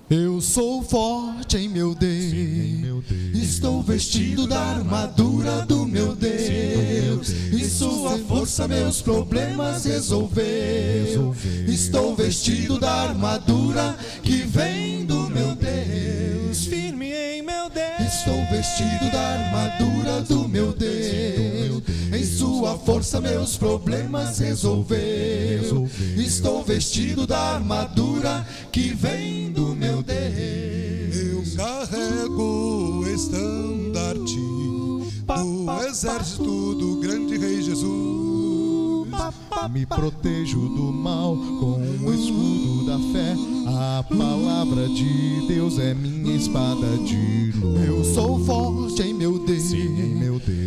Eu sou forte em meu Deus, estou vestido da armadura do meu Deus, e sua força meus problemas resolveu. Estou vestido da armadura que vem do meu Deus, firme em meu Deus. Estou vestido da armadura do meu Deus, em sua força meus problemas resolveu. Estou vestido da armadura que vem do meu Deus. Eu carrego o estandarte do exército do grande Rei Jesus. Me protejo do mal com o escudo da fé. A palavra de Deus é minha espada de luz. Eu sou forte em meu Deus,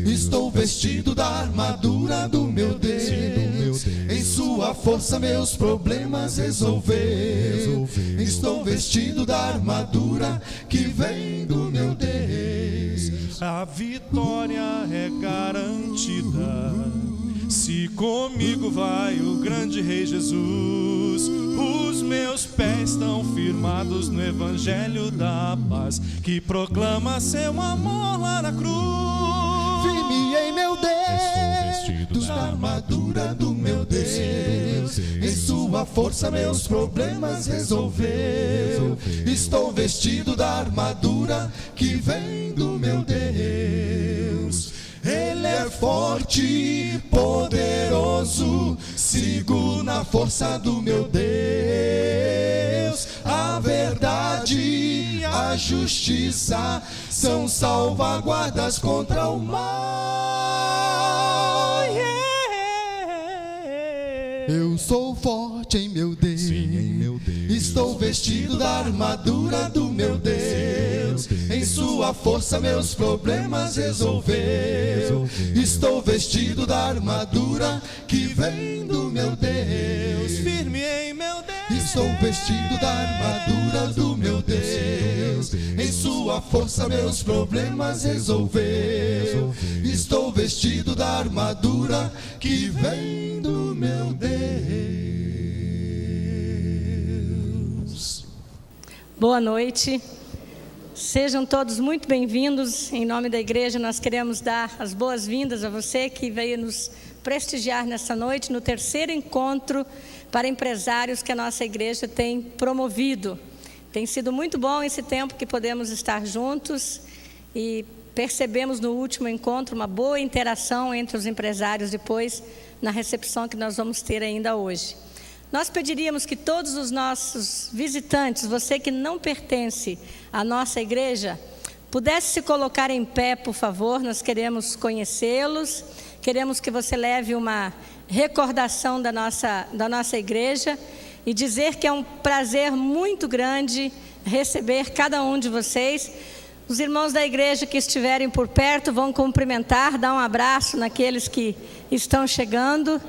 estou vestido da armadura do meu Deus, em sua força meus problemas resolveu. Estou vestido da armadura que vem do meu Deus. A vitória é garantida se comigo vai o grande Rei Jesus. Os meus pés estão firmados no Evangelho da paz, que proclama seu amor lá na cruz. Firme em meu Deus, da armadura do meu Deus, em sua força meus problemas resolveu. Estou vestido da armadura que vem do meu Deus. Ele é forte, poderoso, sigo na força do meu Deus. A verdade e a justiça são salvaguardas contra o mal. Eu sou forte em meu Deus, estou vestido da armadura do meu Deus, em sua força meus problemas resolveu. Estou vestido da armadura que vem do meu Deus, firme em meu Deus. Estou vestido da armadura do meu Deus, em sua força meus problemas resolveu. Estou vestido da armadura que vem do meu Deus. Boa noite. Sejam todos muito bem-vindos. Em nome da igreja, nós queremos dar as boas-vindas a você que veio nos prestigiar nessa noite, no terceiro encontro para empresários que a nossa igreja tem promovido. Tem sido muito bom esse tempo que podemos estar juntos e percebemos no último encontro uma boa interação entre os empresários depois na recepção que nós vamos ter ainda hoje. Nós pediríamos que todos os nossos visitantes, você que não pertence à nossa igreja, pudesse se colocar em pé, por favor. Nós queremos conhecê-los, queremos que você leve uma recordação da nossa igreja e dizer que é um prazer muito grande receber cada um de vocês. Os irmãos da igreja que estiverem por perto vão cumprimentar, dar um abraço naqueles que estão chegando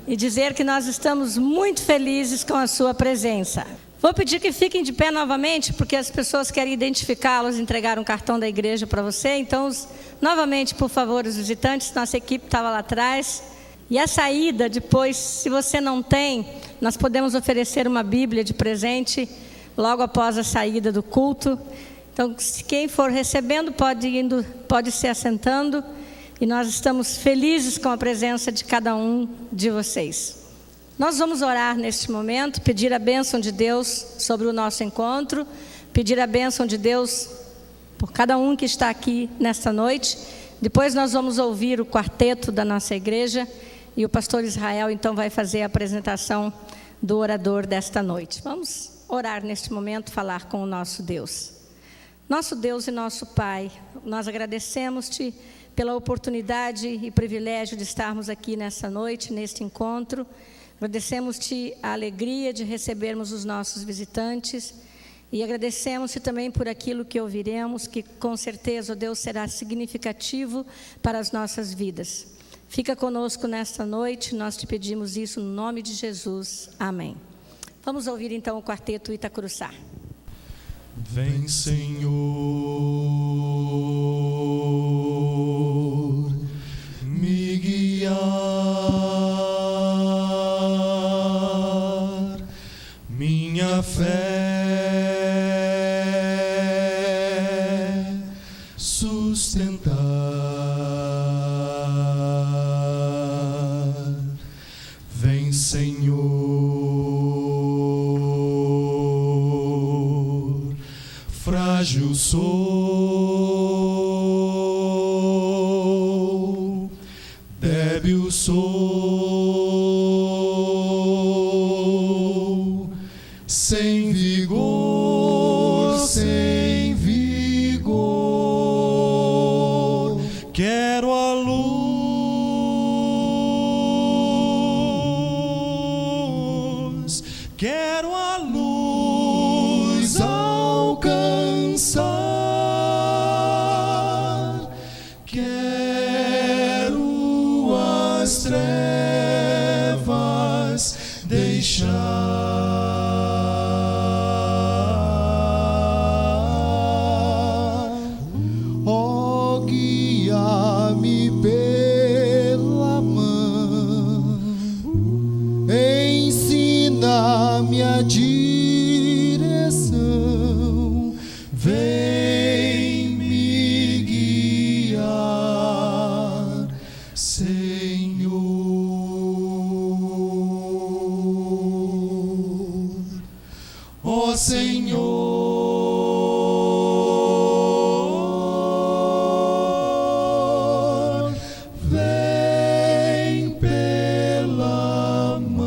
e dizer que nós estamos muito felizes com a sua presença. Vou pedir que fiquem de pé novamente, porque as pessoas querem identificá-los, entregar um cartão da igreja para você. Então, novamente, por favor, os visitantes, nossa equipe estava lá atrás. E a saída, depois, se você não tem, nós podemos oferecer uma Bíblia de presente logo após a saída do culto. Então, quem for recebendo pode se assentando. E nós estamos felizes com a presença de cada um de vocês. Nós vamos orar neste momento, pedir a bênção de Deus sobre o nosso encontro, pedir a bênção de Deus por cada um que está aqui nesta noite. Depois nós vamos ouvir o quarteto da nossa igreja e o pastor Israel então vai fazer a apresentação do orador desta noite. Vamos orar neste momento, falar com o nosso Deus. Nosso Deus e nosso Pai, nós agradecemos-te pela oportunidade e privilégio de estarmos aqui nessa noite, neste encontro. Agradecemos-te a alegria de recebermos os nossos visitantes e agradecemos-te também por aquilo que ouviremos, que com certeza, ó Deus, será significativo para as nossas vidas. Fica conosco nesta noite, nós te pedimos isso no nome de Jesus. Amém. Vamos ouvir então o quarteto Itacuruçá. Vem, Senhor, me guiar, minha fé sustentar. Vem, Senhor, frágil sou, débil sou, sem vigor, sem vigor, quero a luz, quero a luz alcançar, quero as trevas deixar. Minha direção, vem me guiar, Senhor. Ó Senhor, vem pela mão.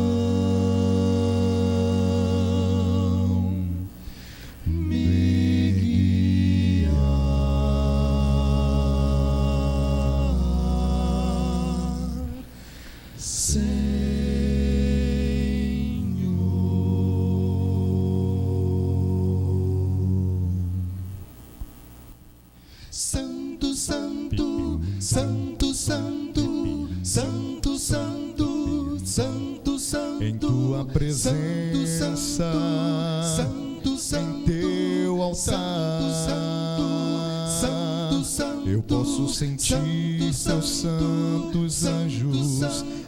Santo, santo, santo, santo, santo, santo, santo, santo, em tua presença, santo, santo, em teu altar, santo, santo, eu posso sentir teus santos anjos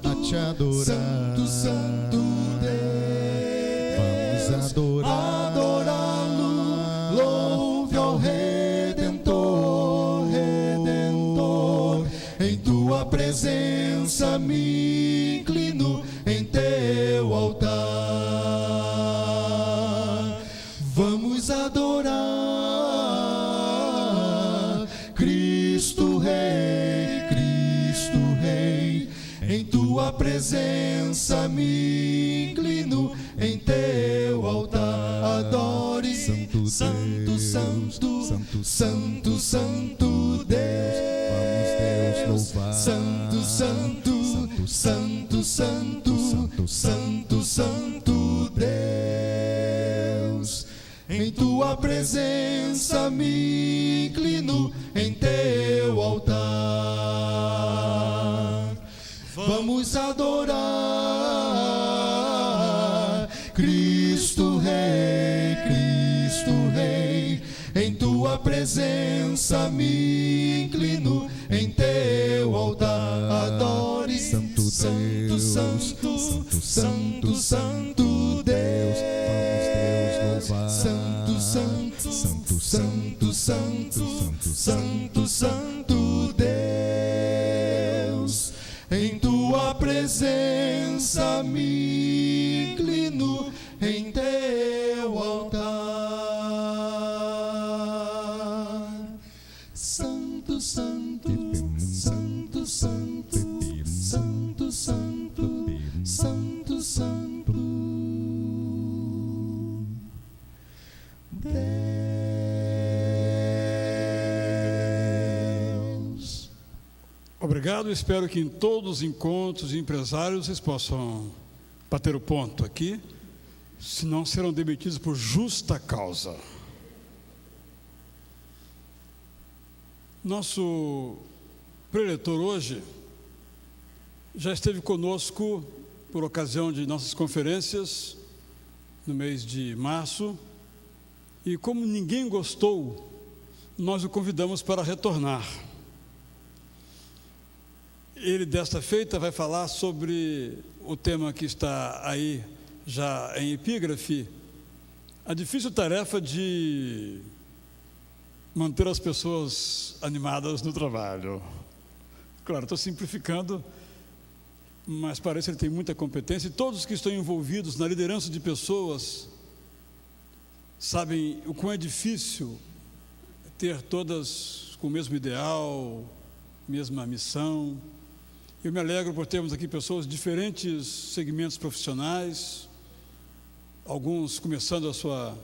a te adorar. Santo, santo Deus, vamos adorá-lo, louve ao Redentor, em tua presença me inclino em teu altar. Vamos adorar Cristo Rei, Cristo Rei, em tua presença me inclino em teu altar. Adore, Santo, Santo, Santo, Santo, Santo, Santo Deus, vamos Deus louvar. Santo, Santo, Santo, Santo, Santo, Santo, Santo Deus, em tua presença me inclino em teu altar. Vamos adorar Cristo Rei, Cristo Rei, em tua presença me inclino em teu altar. Adore, Santo, Santo, Santo, Santo, Santo Deus, vamos Deus louvar. Santo, Santo, Santo, Santo, Santo, Santo, Santo Deus, em tua presença me inclino em teu altar. Santo, Santo, Santo, Santo, Santo, Santo, Santo, Santo Deus. Obrigado, espero que em todos os encontros de empresários vocês possam bater o ponto aqui, senão serão demitidos por justa causa. Nosso preletor hoje já esteve conosco por ocasião de nossas conferências no mês de março, e como ninguém gostou, nós o convidamos para retornar. Ele, desta feita, vai falar sobre o tema que está aí já em epígrafe, a difícil tarefa de manter as pessoas animadas no trabalho. Claro, estou simplificando, mas parece que ele tem muita competência, e todos que estão envolvidos na liderança de pessoas sabem o quão é difícil ter todas com o mesmo ideal, mesma missão. Eu me alegro por termos aqui pessoas de diferentes segmentos profissionais, alguns começando a sua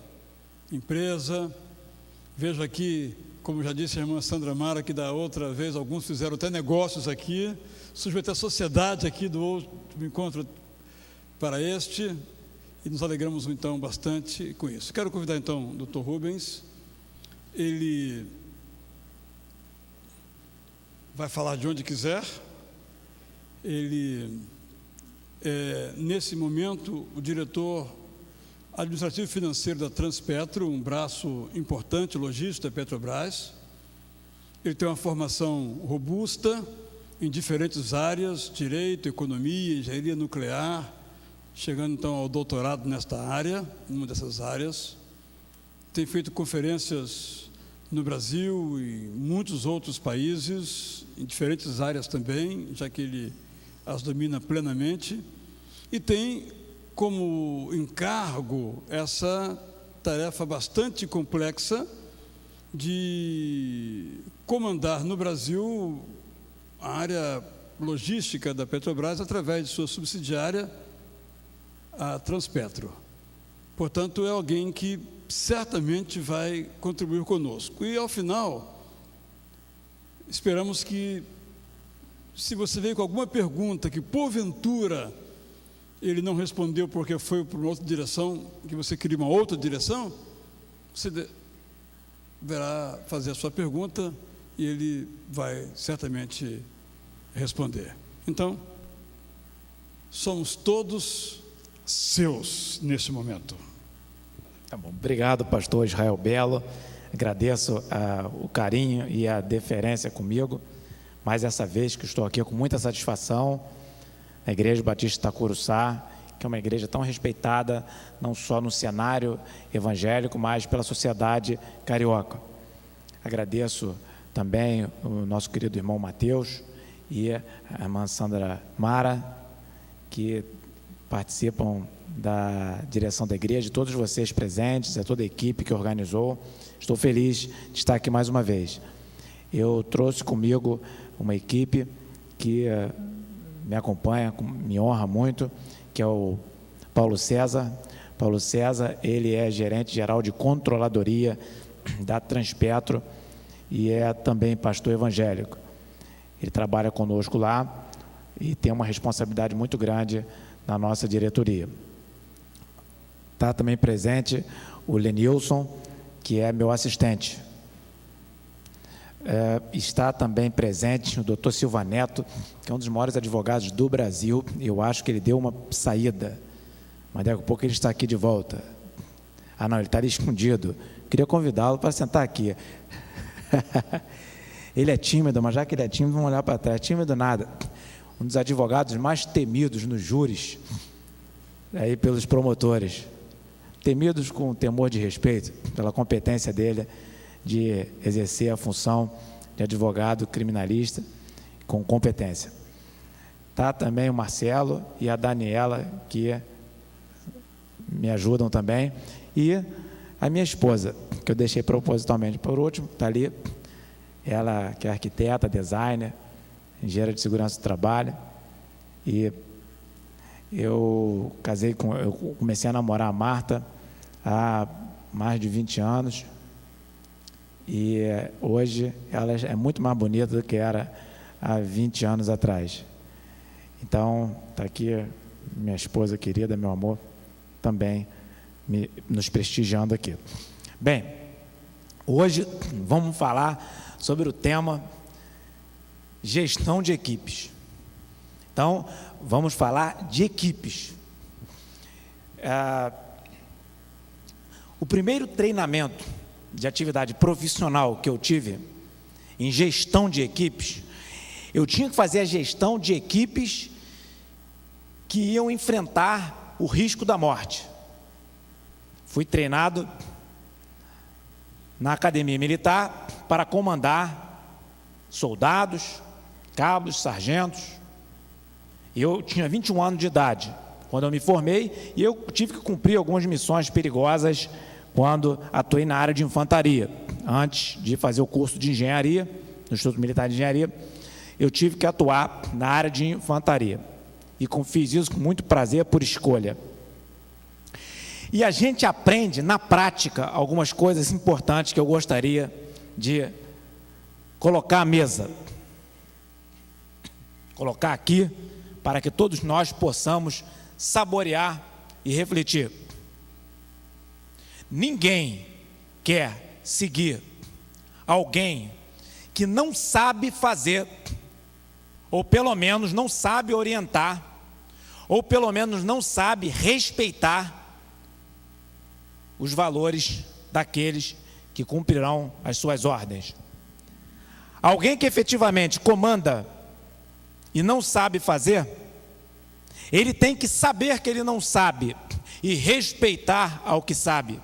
empresa. Vejo aqui, como já disse a irmã Sandra Mara, que da outra vez alguns fizeram até negócios aqui, surgiu até sociedade aqui do outro encontro para este, e nos alegramos então bastante com isso. Quero convidar então o Dr. Rubens. Ele vai falar de onde quiser. Ele é, nesse momento, o diretor administrativo financeiro da Transpetro, um braço importante, logístico da Petrobras. Ele tem uma formação robusta em diferentes áreas, direito, economia, engenharia nuclear, chegando então ao doutorado nesta área, numa dessas áreas. Tem feito conferências no Brasil e muitos outros países, em diferentes áreas também, já que ele as domina plenamente, e tem como encargo essa tarefa bastante complexa de comandar no Brasil a área logística da Petrobras através de sua subsidiária, a Transpetro. Portanto, é alguém que certamente vai contribuir conosco. E, ao final, esperamos que, se você veio com alguma pergunta que, porventura, ele não respondeu porque foi para uma outra direção, que você queria uma outra direção, você deverá fazer a sua pergunta e ele vai certamente responder. Então, somos todos seus neste momento. Tá bom. Obrigado, pastor Israel Belo. Agradeço o carinho e a deferência comigo, mais essa vez que estou aqui com muita satisfação na Igreja Batista Itacuruçá, que é uma igreja tão respeitada, não só no cenário evangélico, mas pela sociedade carioca. Agradeço também o nosso querido irmão Mateus e a irmã Sandra Mara, que participam da direção da igreja, todos vocês presentes, a toda a equipe que organizou. Estou feliz de estar aqui mais uma vez. Eu trouxe comigo uma equipe que me acompanha, me honra muito, que é o Paulo César. Paulo César, ele é gerente geral de controladoria da Transpetro e é também pastor evangélico. Ele trabalha conosco lá e tem uma responsabilidade muito grande na nossa diretoria. Está também presente o Lenilson, que é meu assistente. Está também presente o doutor Silva Neto, que é um dos maiores advogados do Brasil. Eu acho que ele deu uma saída, mas daqui a pouco ele está aqui de volta. Ah, não, ele está ali escondido. Queria convidá-lo para sentar aqui. Ele é tímido, mas já que ele é tímido, vamos olhar para trás. Tímido nada. Um dos advogados mais temidos nos júris, aí pelos promotores. Temidos com temor de respeito, pela competência dele de exercer a função de advogado criminalista com competência. Está também o Marcelo e a Daniela, que me ajudam também, e a minha esposa, que eu deixei propositalmente por último, está ali, ela que é arquiteta, designer, engenheira de segurança do trabalho, e eu comecei a namorar a Marta há mais de 20 anos, e hoje ela é muito mais bonita do que era há 20 anos atrás. Então, está aqui minha esposa querida, meu amor, também nos prestigiando aqui. Bem, hoje vamos falar sobre o tema gestão de equipes. Então, vamos falar de equipes. O primeiro treinamento de atividade profissional que eu tive em gestão de equipes, eu tinha que fazer a gestão de equipes que iam enfrentar o risco da morte. Fui treinado na academia militar para comandar soldados, cabos, sargentos. Eu tinha 21 anos de idade quando eu me formei e eu tive que cumprir algumas missões perigosas quando atuei na área de infantaria. Antes de fazer o curso de engenharia, no Instituto Militar de Engenharia, eu tive que atuar na área de infantaria. E fiz isso com muito prazer, por escolha. E a gente aprende na prática algumas coisas importantes que eu gostaria de colocar à mesa. Colocar aqui para que todos nós possamos saborear e refletir. Ninguém quer seguir alguém que não sabe fazer, ou pelo menos não sabe orientar, ou pelo menos não sabe respeitar os valores daqueles que cumprirão as suas ordens. Alguém que efetivamente comanda e não sabe fazer, ele tem que saber que ele não sabe e respeitar ao que sabe,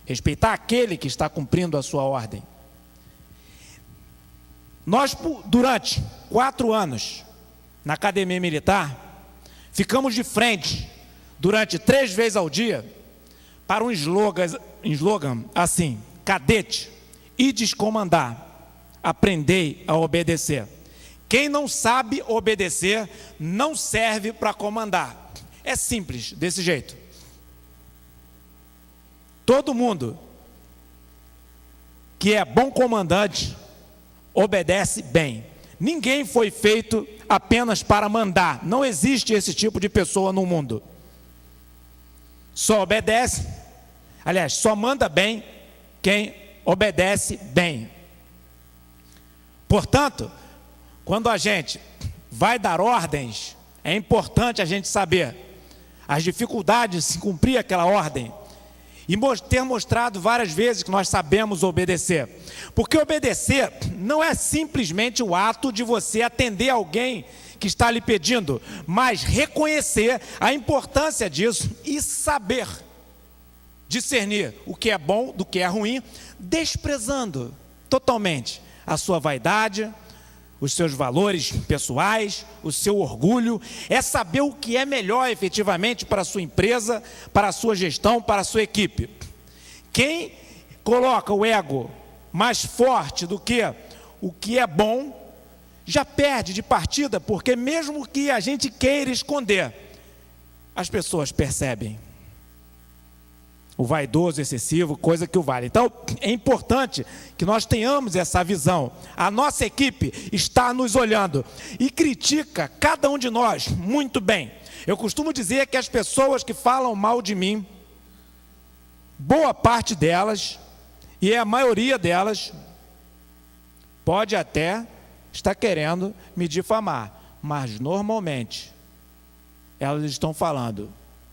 respeitar aquele que está cumprindo a sua ordem. Nós, durante 4 anos na academia militar, ficamos de frente durante 3 vezes ao dia para um slogan assim: cadete, ides comandar, aprendei a obedecer. Quem não sabe obedecer não serve para comandar. É simples, desse jeito. Todo mundo que é bom comandante obedece bem. Ninguém foi feito apenas para mandar. Não existe esse tipo de pessoa no mundo. Só obedece, aliás, só manda bem quem obedece bem. Portanto, quando a gente vai dar ordens, é importante a gente saber as dificuldades de se cumprir aquela ordem e ter mostrado várias vezes que nós sabemos obedecer. Porque obedecer não é simplesmente o ato de você atender alguém que está lhe pedindo, mas reconhecer a importância disso e saber discernir o que é bom do que é ruim, desprezando totalmente a sua vaidade, os seus valores pessoais, o seu orgulho. É saber o que é melhor efetivamente para a sua empresa, para a sua gestão, para a sua equipe. Quem coloca o ego mais forte do que o que é bom, já perde de partida, porque mesmo que a gente queira esconder, as pessoas percebem. O vaidoso excessivo, coisa que o vale. Então, é importante que nós tenhamos essa visão. A nossa equipe está nos olhando e critica cada um de nós muito bem. Eu costumo dizer que as pessoas que falam mal de mim, boa parte delas, e a maioria delas, pode até estar querendo me difamar, mas normalmente elas estão falando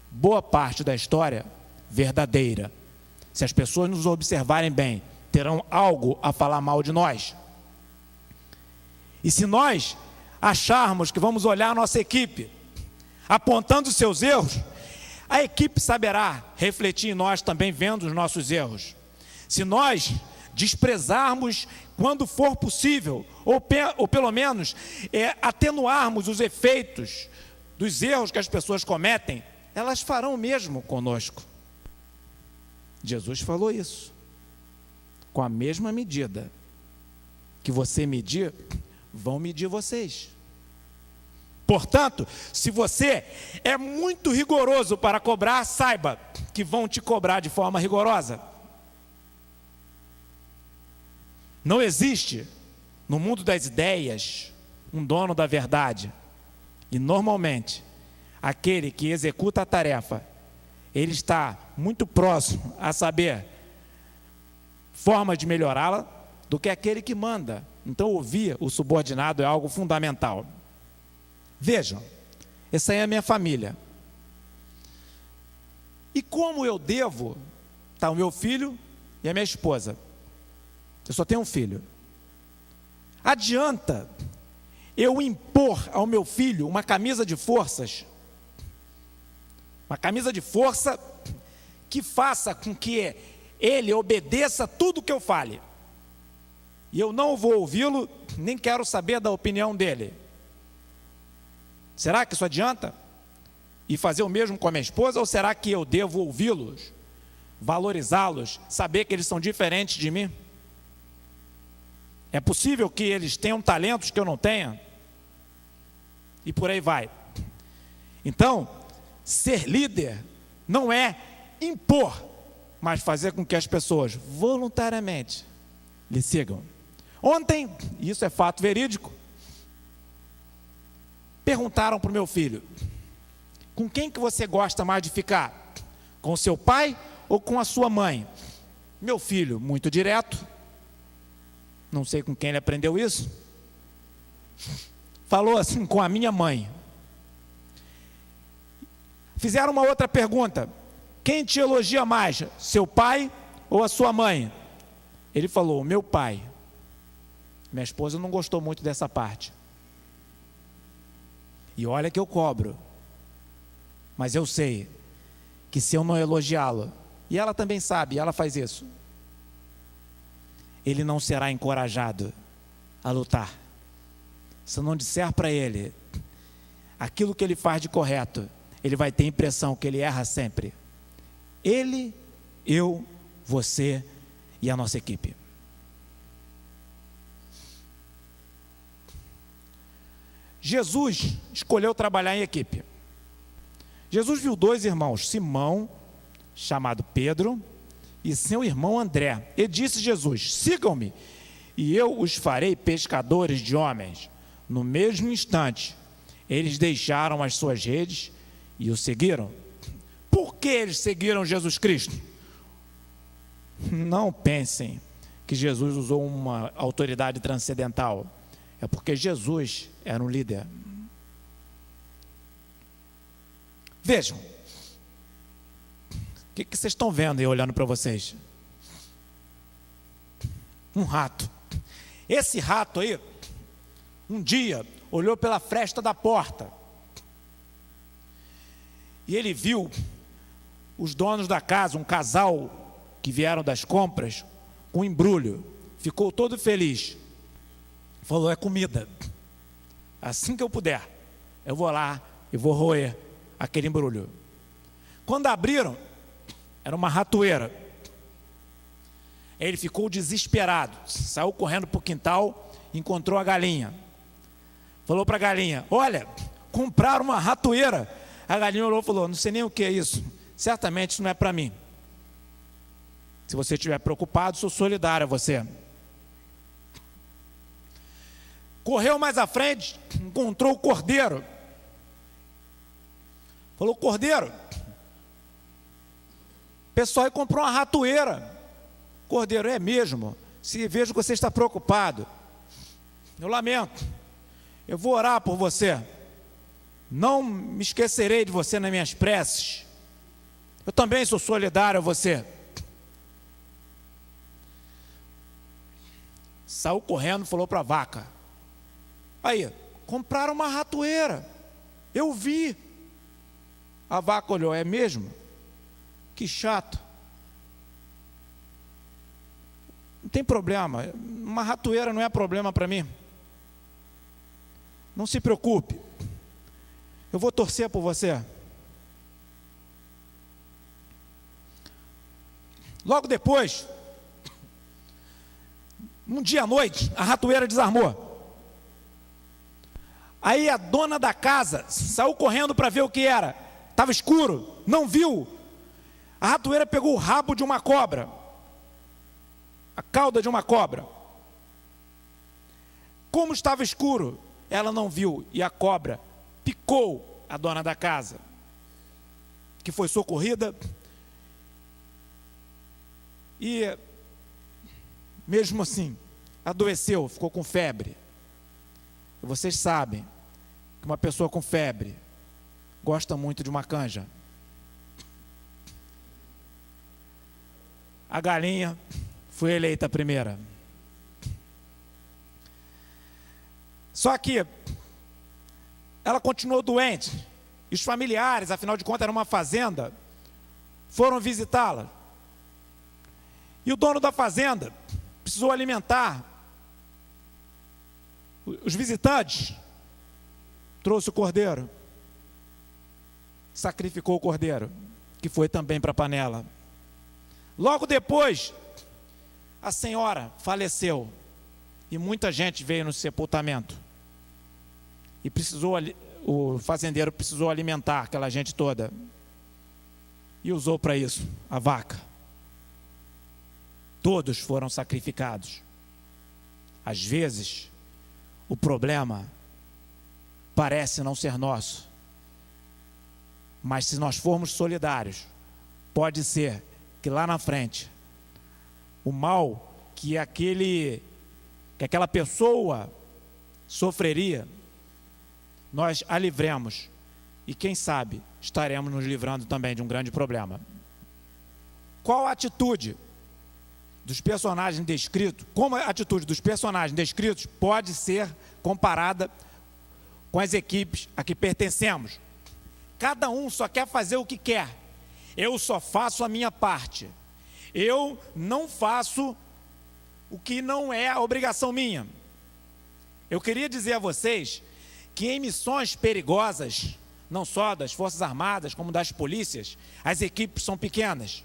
boa parte da história verdadeira. Se as pessoas nos observarem bem, terão algo a falar mal de nós. E se nós acharmos que vamos olhar a nossa equipe apontando os seus erros, a equipe saberá refletir em nós também vendo os nossos erros. Se nós desprezarmos quando for possível, ou pelo menos atenuarmos os efeitos dos erros que as pessoas cometem, elas farão o mesmo conosco. Jesus falou isso. Com a mesma medida que você medir, vão medir vocês. Portanto, se você é muito rigoroso para cobrar, saiba que vão te cobrar de forma rigorosa. Não existe no mundo das ideias um dono da verdade. E normalmente, aquele que executa a tarefa, ele está muito próximo a saber forma de melhorá-la do que aquele que manda. Então, ouvir o subordinado é algo fundamental. Vejam, essa é a minha família. E como eu devo, está o meu filho e a minha esposa. Eu só tenho um filho. Adianta eu impor ao meu filho uma camisa de forças? Uma camisa de força que faça com que ele obedeça tudo que eu fale. E eu não vou ouvi-lo, nem quero saber da opinião dele. Será que isso adianta? E fazer o mesmo com a minha esposa? Ou será que eu devo ouvi-los, valorizá-los, saber que eles são diferentes de mim? É possível que eles tenham talentos que eu não tenha? E por aí vai. Então, ser líder não é impor, mas fazer com que as pessoas voluntariamente lhe sigam. Ontem, e isso é fato verídico, perguntaram para o meu filho: com quem que você gosta mais de ficar? Com seu pai ou com a sua mãe? Meu filho, muito direto, não sei com quem ele aprendeu isso, falou assim: com a minha mãe. Fizeram uma outra pergunta: quem te elogia mais, seu pai ou a sua mãe? Ele falou: meu pai. Minha esposa não gostou muito dessa parte. E olha que eu cobro, mas eu sei que se eu não elogiá-lo, e ela também sabe, ela faz isso, ele não será encorajado a lutar. Se eu não disser para ele aquilo que ele faz de correto, ele vai ter a impressão que ele erra sempre. Ele, eu, você e a nossa equipe. Jesus escolheu trabalhar em equipe. Jesus viu dois irmãos, Simão, chamado Pedro, e seu irmão André. E disse Jesus: sigam-me, e eu os farei pescadores de homens. No mesmo instante, eles deixaram as suas redes e o seguiram. Por que eles seguiram Jesus Cristo? Não pensem que Jesus usou uma autoridade transcendental. É porque Jesus era um líder. Vejam, o que vocês estão vendo aí olhando para vocês? Um rato. Esse rato aí, um dia, olhou pela fresta da porta e ele viu os donos da casa, um casal que vieram das compras, com um embrulho. Ficou todo feliz. Falou: é comida. Assim que eu puder, eu vou lá e vou roer aquele embrulho. Quando abriram, era uma ratoeira. Ele ficou desesperado, saiu correndo para o quintal, encontrou a galinha. Falou para a galinha: olha, compraram uma ratoeira. A galinha olhou e falou: não sei nem o que é isso, certamente isso não é para mim. Se você estiver preocupado, sou solidário a você. Correu mais à frente, encontrou o cordeiro. Falou: cordeiro, o pessoal aí comprou uma ratoeira. Cordeiro: é mesmo? Se vejo que você está preocupado, eu lamento, eu vou orar por você, não me esquecerei de você nas minhas preces, eu também sou solidário a você. Saiu correndo, falou para a vaca: aí, compraram uma ratoeira, eu vi. A vaca olhou: é mesmo? Que chato. Não tem problema, uma ratoeira não é problema para mim. Não se preocupe, eu vou torcer por você. Logo depois, um dia à noite, a ratoeira desarmou. Aí a dona da casa saiu correndo para ver o que era. Estava escuro, não viu. A ratoeira pegou o rabo de uma cobra, a cauda de uma cobra. Como estava escuro, ela não viu, e a cobra picou a dona da casa, que foi socorrida. E mesmo assim, adoeceu, ficou com febre. E vocês sabem que uma pessoa com febre gosta muito de uma canja. A galinha foi eleita a primeira. Só que ela continuou doente. E os familiares, afinal de contas era uma fazenda, foram visitá-la. E o dono da fazenda precisou alimentar os visitantes, trouxe o cordeiro, sacrificou o cordeiro, que foi também para a panela. Logo depois, a senhora faleceu e muita gente veio no sepultamento. E o fazendeiro precisou alimentar aquela gente toda. E usou para isso a vaca. Todos foram sacrificados. Às vezes, o problema parece não ser nosso. Mas se nós formos solidários, pode ser que lá na frente, o mal que aquela pessoa sofreria, nós a livremos. E quem sabe, estaremos nos livrando também de um grande problema. Qual a atitude dos personagens descritos? Como a atitude dos personagens descritos pode ser comparada com as equipes a que pertencemos? Cada um só quer fazer o que quer. Eu só faço a minha parte. Eu não faço o que não é a obrigação minha. Eu queria dizer a vocês que em missões perigosas, não só das Forças Armadas, como das polícias, as equipes são pequenas.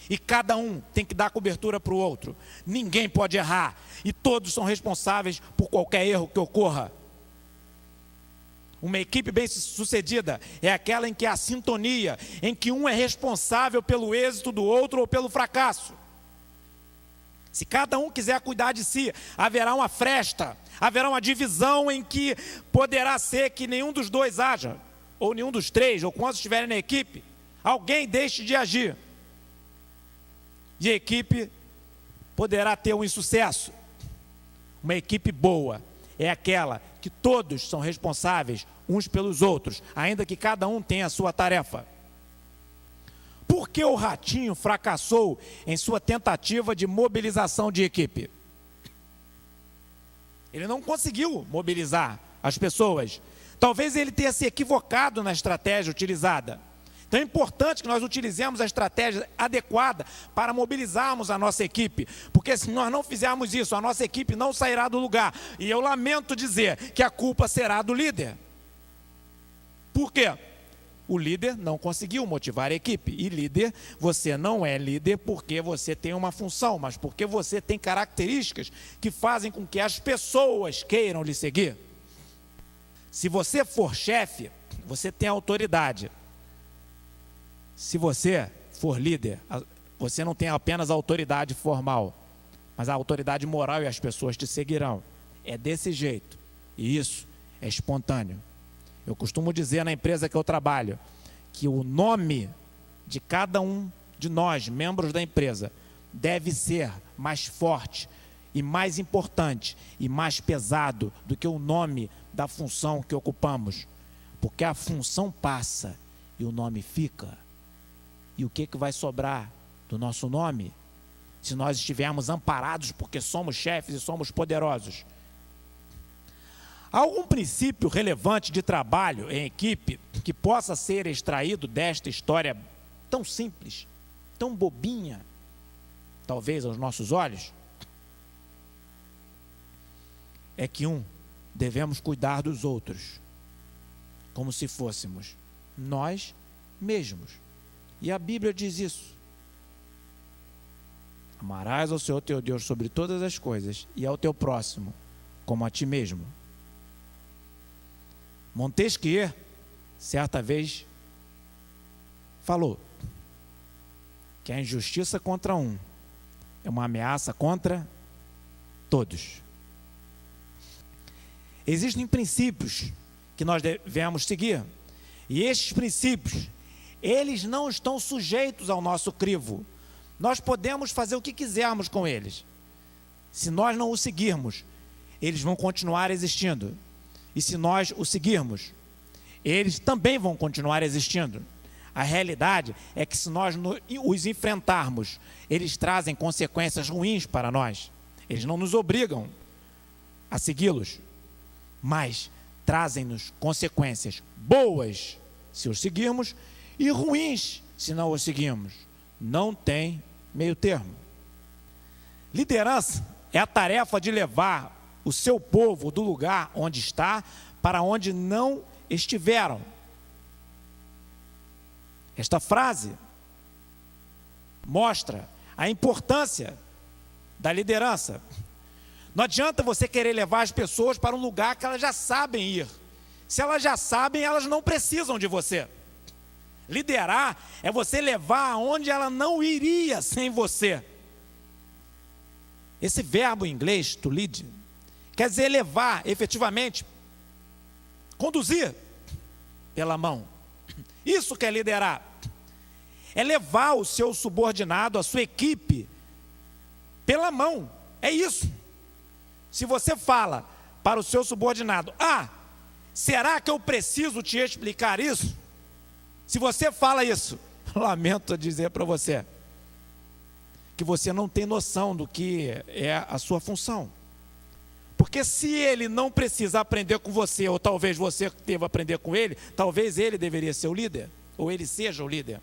E cada um tem que dar cobertura para o outro. Ninguém pode errar. E todos são responsáveis por qualquer erro que ocorra. Uma equipe bem-sucedida é aquela em que há sintonia, em que um é responsável pelo êxito do outro ou pelo fracasso. Se cada um quiser cuidar de si, haverá uma fresta, haverá uma divisão em que poderá ser que nenhum dos dois haja, ou nenhum dos três, ou quantos estiverem na equipe, alguém deixe de agir. E a equipe poderá ter um insucesso. Uma equipe boa é aquela que todos são responsáveis uns pelos outros, ainda que cada um tenha a sua tarefa. Por que o Ratinho fracassou em sua tentativa de mobilização de equipe? Ele não conseguiu mobilizar as pessoas. Talvez ele tenha se equivocado na estratégia utilizada. Então é importante que nós utilizemos a estratégia adequada para mobilizarmos a nossa equipe, porque se nós não fizermos isso, a nossa equipe não sairá do lugar. E eu lamento dizer que a culpa será do líder. Por quê? O líder não conseguiu motivar a equipe. E líder, você não é líder porque você tem uma função, mas porque você tem características que fazem com que as pessoas queiram lhe seguir. Se você for chefe, você tem autoridade. Se você for líder, você não tem apenas a autoridade formal, mas a autoridade moral, e as pessoas te seguirão. É desse jeito. E isso é espontâneo. Eu costumo dizer na empresa que eu trabalho que o nome de cada um de nós, membros da empresa, deve ser mais forte e mais importante e mais pesado do que o nome da função que ocupamos. Porque a função passa e o nome fica. E o que vai sobrar do nosso nome se nós estivermos amparados porque somos chefes e somos poderosos? Há algum princípio relevante de trabalho em equipe que possa ser extraído desta história tão simples, tão bobinha, talvez aos nossos olhos? É que devemos cuidar dos outros, como se fôssemos nós mesmos. E a Bíblia diz isso. Amarás ao Senhor teu Deus sobre todas as coisas e ao teu próximo como a ti mesmo. Montesquieu, certa vez, falou que a injustiça contra um é uma ameaça contra todos. Existem princípios que nós devemos seguir. E estes princípios, eles não estão sujeitos ao nosso crivo. Nós podemos fazer o que quisermos com eles. Se nós não os seguirmos, eles vão continuar existindo. E se nós os seguirmos, eles também vão continuar existindo. A realidade é que se nós os enfrentarmos, eles trazem consequências ruins para nós. Eles não nos obrigam a segui-los, mas trazem-nos consequências boas se os seguirmos e ruins se não os seguirmos. Não tem meio termo. Liderança é a tarefa de levar o seu povo do lugar onde está para onde não estiveram. Esta frase mostra a importância da liderança. Não adianta você querer levar as pessoas para um lugar que elas já sabem ir. Se elas já sabem, elas não precisam de você. Liderar é você levar aonde ela não iria sem você. Esse verbo em inglês, to lead, quer dizer levar, efetivamente, conduzir pela mão. Isso que é liderar. É levar o seu subordinado, a sua equipe, pela mão. É isso. Se você fala para o seu subordinado, será que eu preciso te explicar isso? Se você fala isso, lamento dizer para você que você não tem noção do que é a sua função. Porque se ele não precisa aprender com você, ou talvez você deva aprender com ele, talvez ele deveria ser o líder, ou ele seja o líder.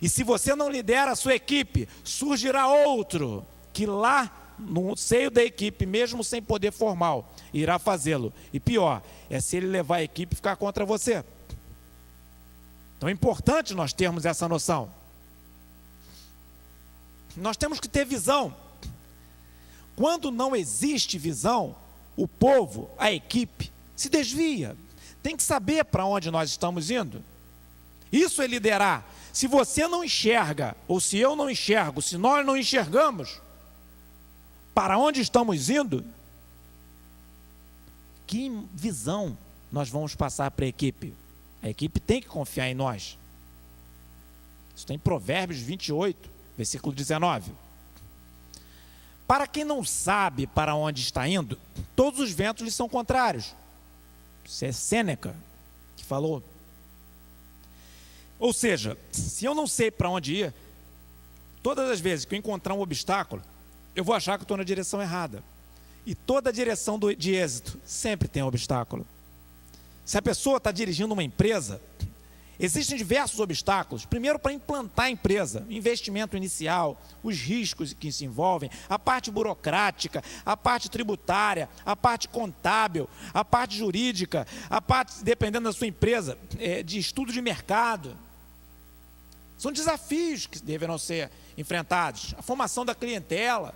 E se você não lidera a sua equipe, surgirá outro que lá no seio da equipe, mesmo sem poder formal, irá fazê-lo. E pior, é se ele levar a equipe e ficar contra você. Então é importante nós termos essa noção. Nós temos que ter visão. Quando não existe visão, o povo, a equipe, se desvia. Tem que saber para onde nós estamos indo. Isso é liderar. Se você não enxerga, ou se eu não enxergo, se nós não enxergamos para onde estamos indo, que visão nós vamos passar para a equipe? A equipe tem que confiar em nós. Isso está em Provérbios 28, versículo 19. Para quem não sabe para onde está indo, todos os ventos lhe são contrários. Isso é Sêneca que falou. Ou seja, se eu não sei para onde ir, todas as vezes que eu encontrar um obstáculo, eu vou achar que estou na direção errada. E toda direção de êxito sempre tem um obstáculo. Se a pessoa está dirigindo uma empresa, existem diversos obstáculos. Primeiro, para implantar a empresa, investimento inicial, os riscos que se envolvem, a parte burocrática, a parte tributária, a parte contábil, a parte jurídica, a parte, dependendo da sua empresa, de estudo de mercado. São desafios que deverão ser enfrentados. A formação da clientela.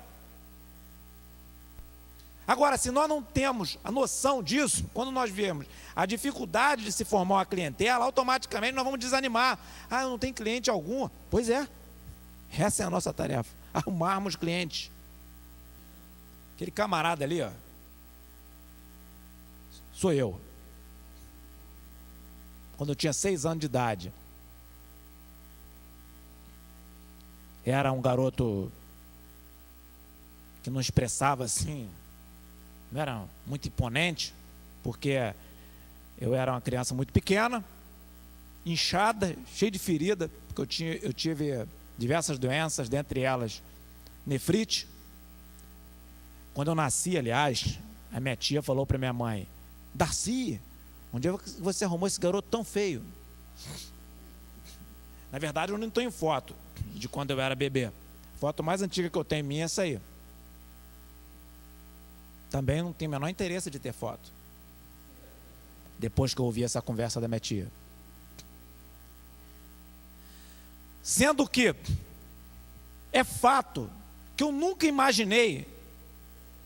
Agora, se nós não temos a noção disso, quando nós vemos a dificuldade de se formar uma clientela, automaticamente nós vamos desanimar. Eu não tenho cliente algum. Pois é, essa é a nossa tarefa, arrumarmos clientes. Aquele camarada ali, sou eu. Quando eu tinha 6 anos de idade, era um garoto que não expressava assim, não era muito imponente, porque eu era uma criança muito pequena, inchada, cheia de ferida, porque eu tive diversas doenças, dentre elas nefrite. Quando eu nasci, aliás, a minha tia falou para minha mãe: Darcy, onde é que você arrumou esse garoto tão feio? Na verdade, eu não tenho foto de quando eu era bebê. A foto mais antiga que eu tenho minha é essa aí. Também não tenho o menor interesse de ter foto. Depois que eu ouvi essa conversa da minha tia. Sendo que é fato que eu nunca imaginei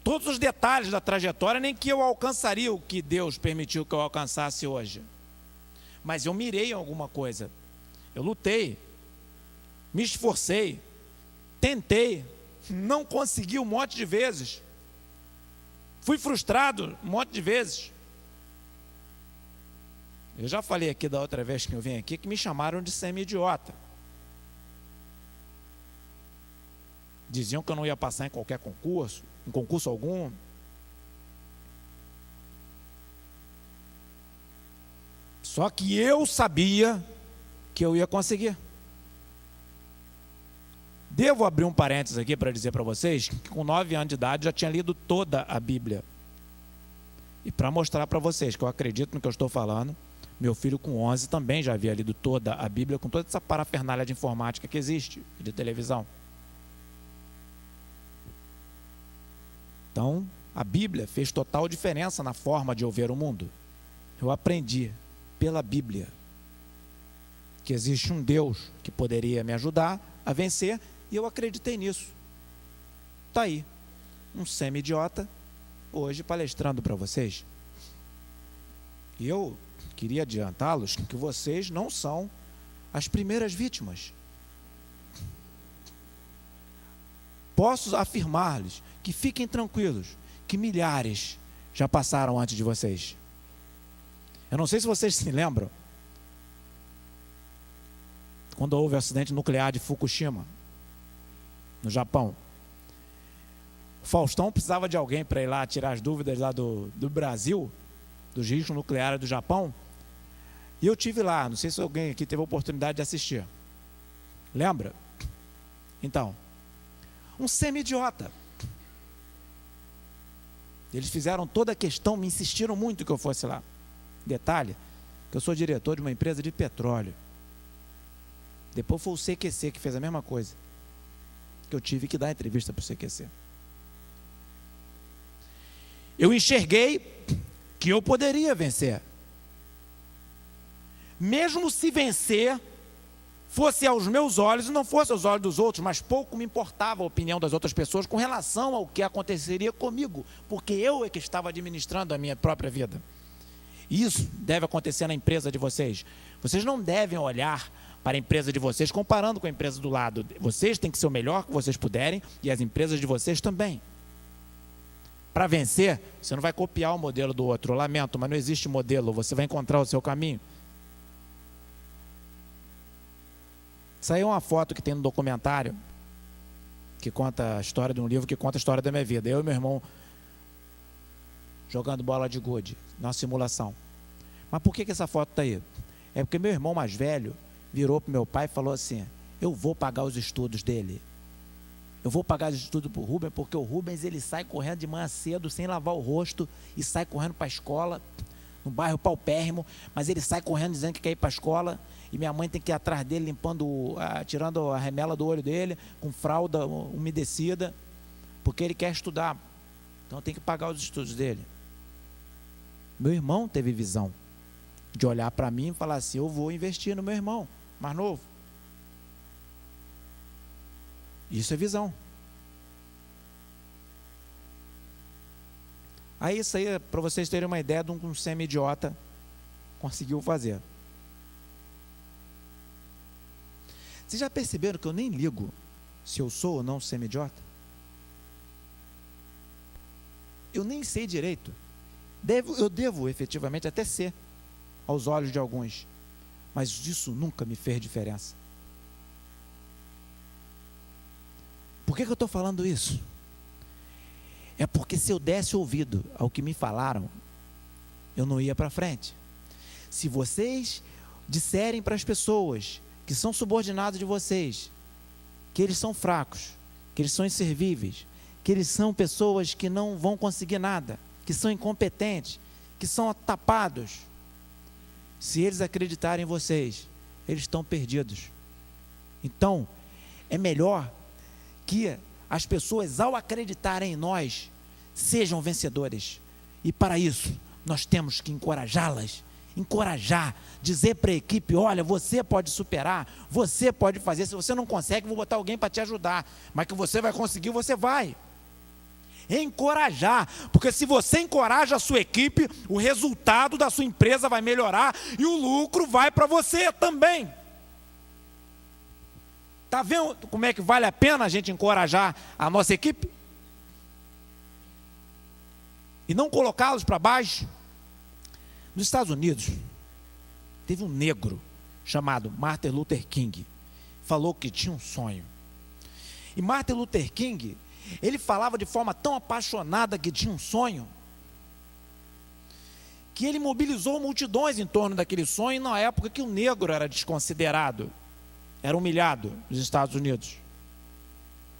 todos os detalhes da trajetória, nem que eu alcançaria o que Deus permitiu que eu alcançasse hoje. Mas eu mirei em alguma coisa. Eu lutei, me esforcei, tentei, não consegui um monte de vezes. Fui frustrado um monte de vezes. Eu já falei aqui da outra vez que eu vim aqui que me chamaram de semi-idiota. Diziam que eu não ia passar em qualquer concurso, em concurso algum. Só que eu sabia que eu ia conseguir. Devo abrir um parênteses aqui para dizer para vocês que com 9 anos de idade já tinha lido toda a Bíblia. E para mostrar para vocês que eu acredito no que eu estou falando, meu filho com 11 também já havia lido toda a Bíblia, com toda essa parafernália de informática que existe, de televisão. Então, a Bíblia fez total diferença na forma de eu ver o mundo. Eu aprendi pela Bíblia que existe um Deus que poderia me ajudar a vencer, e eu acreditei nisso. Está aí, um semi-idiota, hoje palestrando para vocês. E eu queria adiantá-los que vocês não são as primeiras vítimas. Posso afirmar-lhes que fiquem tranquilos, que milhares já passaram antes de vocês. Eu não sei se vocês se lembram, quando houve o acidente nuclear de Fukushima, no Japão. O Faustão precisava de alguém para ir lá tirar as dúvidas lá do Brasil, dos riscos nucleares do Japão. E eu tive lá, não sei se alguém aqui teve a oportunidade de assistir. Lembra? Então, um semi-idiota. Eles fizeram toda a questão, me insistiram muito que eu fosse lá. Detalhe, que eu sou diretor de uma empresa de petróleo. Depois foi o CQC que fez a mesma coisa, que eu tive que dar entrevista para o CQC. Eu enxerguei que eu poderia vencer. Mesmo se vencer fosse aos meus olhos e não fosse aos olhos dos outros, mas pouco me importava a opinião das outras pessoas com relação ao que aconteceria comigo, porque eu é que estava administrando a minha própria vida. Isso deve acontecer na empresa de vocês. Vocês não devem olhar para a empresa de vocês comparando com a empresa do lado. Vocês têm que ser o melhor que vocês puderem, e as empresas de vocês também. Para vencer, você não vai copiar o modelo do outro. Eu lamento, mas não existe modelo. Você vai encontrar o seu caminho. Isso aí é uma foto que tem no documentário, que conta a história de um livro que conta a história da minha vida. Eu e meu irmão jogando bola de gude, na simulação. Mas por que essa foto está aí? É porque meu irmão mais velho virou para o meu pai e falou assim: eu vou pagar os estudos dele. Eu vou pagar os estudos para o Rubens, porque o Rubens ele sai correndo de manhã cedo, sem lavar o rosto, e sai correndo para a escola, no bairro paupérrimo, mas ele sai correndo dizendo que quer ir para a escola, e minha mãe tem que ir atrás dele, tirando a remela do olho dele, com fralda umedecida, porque ele quer estudar. Então tem que pagar os estudos dele. Meu irmão teve visão de olhar para mim e falar assim: eu vou investir no meu irmão mais novo. Isso é visão. Aí isso aí, para vocês terem uma ideia de um semi-idiota conseguiu fazer. Vocês já perceberam que eu nem ligo se eu sou ou não semi-idiota? Eu nem sei direito. Eu devo efetivamente até ser, aos olhos de alguns, mas isso nunca me fez diferença. Por que eu estou falando isso? É porque se eu desse ouvido ao que me falaram, eu não ia para frente. Se vocês disserem para as pessoas que são subordinados de vocês, que eles são fracos, que eles são inservíveis, que eles são pessoas que não vão conseguir nada, que são incompetentes, que são tapados, se eles acreditarem em vocês, eles estão perdidos. Então, é melhor que as pessoas, ao acreditarem em nós, sejam vencedores. E para isso, nós temos que encorajá-las, dizer para a equipe: olha, você pode superar, você pode fazer, se você não consegue, vou botar alguém para te ajudar, mas que você vai conseguir, você vai. Encorajar, porque se você encoraja a sua equipe, o resultado da sua empresa vai melhorar e o lucro vai para você também. Está vendo como é que vale a pena a gente encorajar a nossa equipe? E não colocá-los para baixo? Nos Estados Unidos, teve um negro chamado Martin Luther King, falou que tinha um sonho. E Martin Luther King, ele falava de forma tão apaixonada que tinha um sonho, que ele mobilizou multidões em torno daquele sonho, na época que o negro era desconsiderado, era humilhado nos Estados Unidos,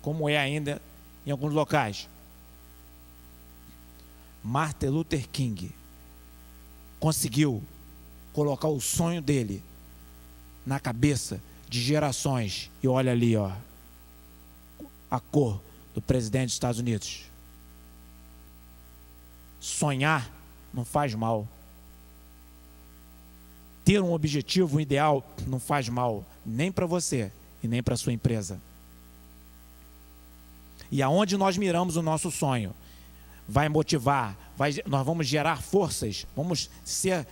como é ainda em alguns locais. Martin Luther King conseguiu colocar o sonho dele na cabeça de gerações. E olha ali, ó, a cor do presidente dos Estados Unidos. sonhar não faz mal. Ter um objetivo, um ideal, não faz mal, nem para você e nem para a sua empresa. E aonde nós miramos o nosso sonho, vai motivar, nós vamos gerar forças, vamos ser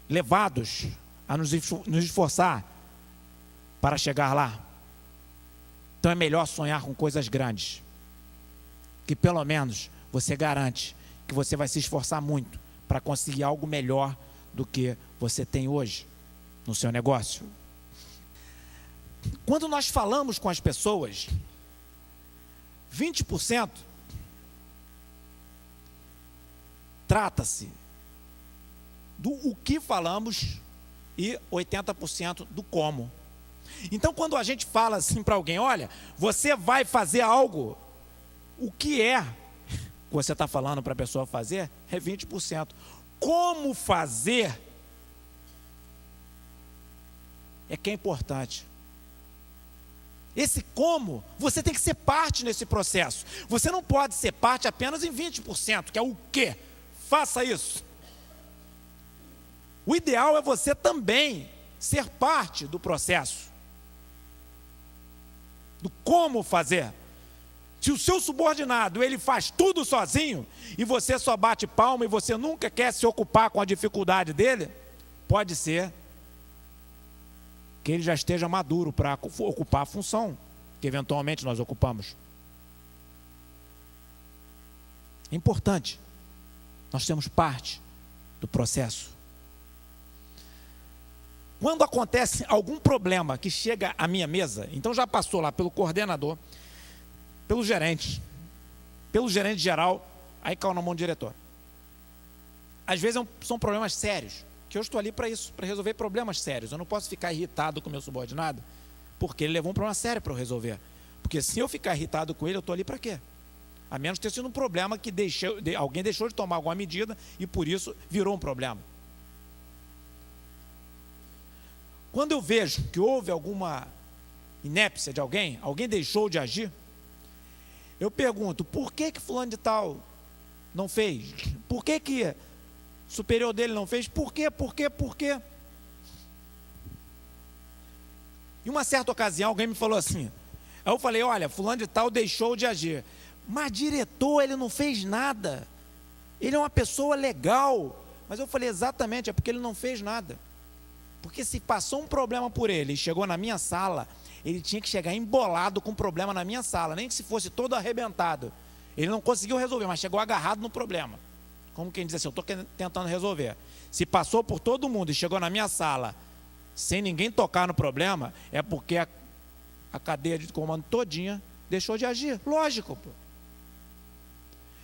levados a nos esforçar para chegar lá. Então é melhor sonhar com coisas grandes, que pelo menos você garante que você vai se esforçar muito para conseguir algo melhor do que você tem hoje no seu negócio. Quando nós falamos com as pessoas, 20% trata-se do o que falamos e 80% do como. Então, quando a gente fala assim para alguém, olha, você vai fazer algo, o que é que você está falando para a pessoa fazer é 20%. Como fazer é que é importante. Esse como, você tem que ser parte nesse processo. Você não pode ser parte apenas em 20%, que é o quê? Faça isso. O ideal é você também ser parte do processo, do como fazer. Se o seu subordinado, ele faz tudo sozinho, e você só bate palma e você nunca quer se ocupar com a dificuldade dele, pode ser que ele já esteja maduro para ocupar a função que eventualmente nós ocupamos. É importante. Nós temos parte do processo. Quando acontece algum problema que chega à minha mesa, então já passou lá pelo coordenador, pelo gerente geral, aí caiu na mão do diretor. Às vezes são problemas sérios, que eu estou ali para isso, para resolver problemas sérios. Eu não posso ficar irritado com o meu subordinado, porque ele levou um problema sério para eu resolver. Porque se eu ficar irritado com ele, eu estou ali para quê? A menos ter sido um problema que alguém deixou de tomar alguma medida e por isso virou um problema. Quando eu vejo que houve alguma inépcia de alguém deixou de agir, eu pergunto, por que fulano de tal não fez? Por que o superior dele não fez? Por quê? Em uma certa ocasião, alguém me falou assim, aí eu falei, olha, fulano de tal deixou de agir. Mas diretor, ele não fez nada. Ele é uma pessoa legal. Mas eu falei, exatamente, é porque ele não fez nada. Porque se passou um problema por ele e chegou na minha sala, ele tinha que chegar embolado com o problema na minha sala, nem que se fosse todo arrebentado. Ele não conseguiu resolver, mas chegou agarrado no problema. Como quem diz assim, eu estou tentando resolver. Se passou por todo mundo e chegou na minha sala, sem ninguém tocar no problema, é porque a cadeia de comando todinha deixou de agir. Lógico, pô.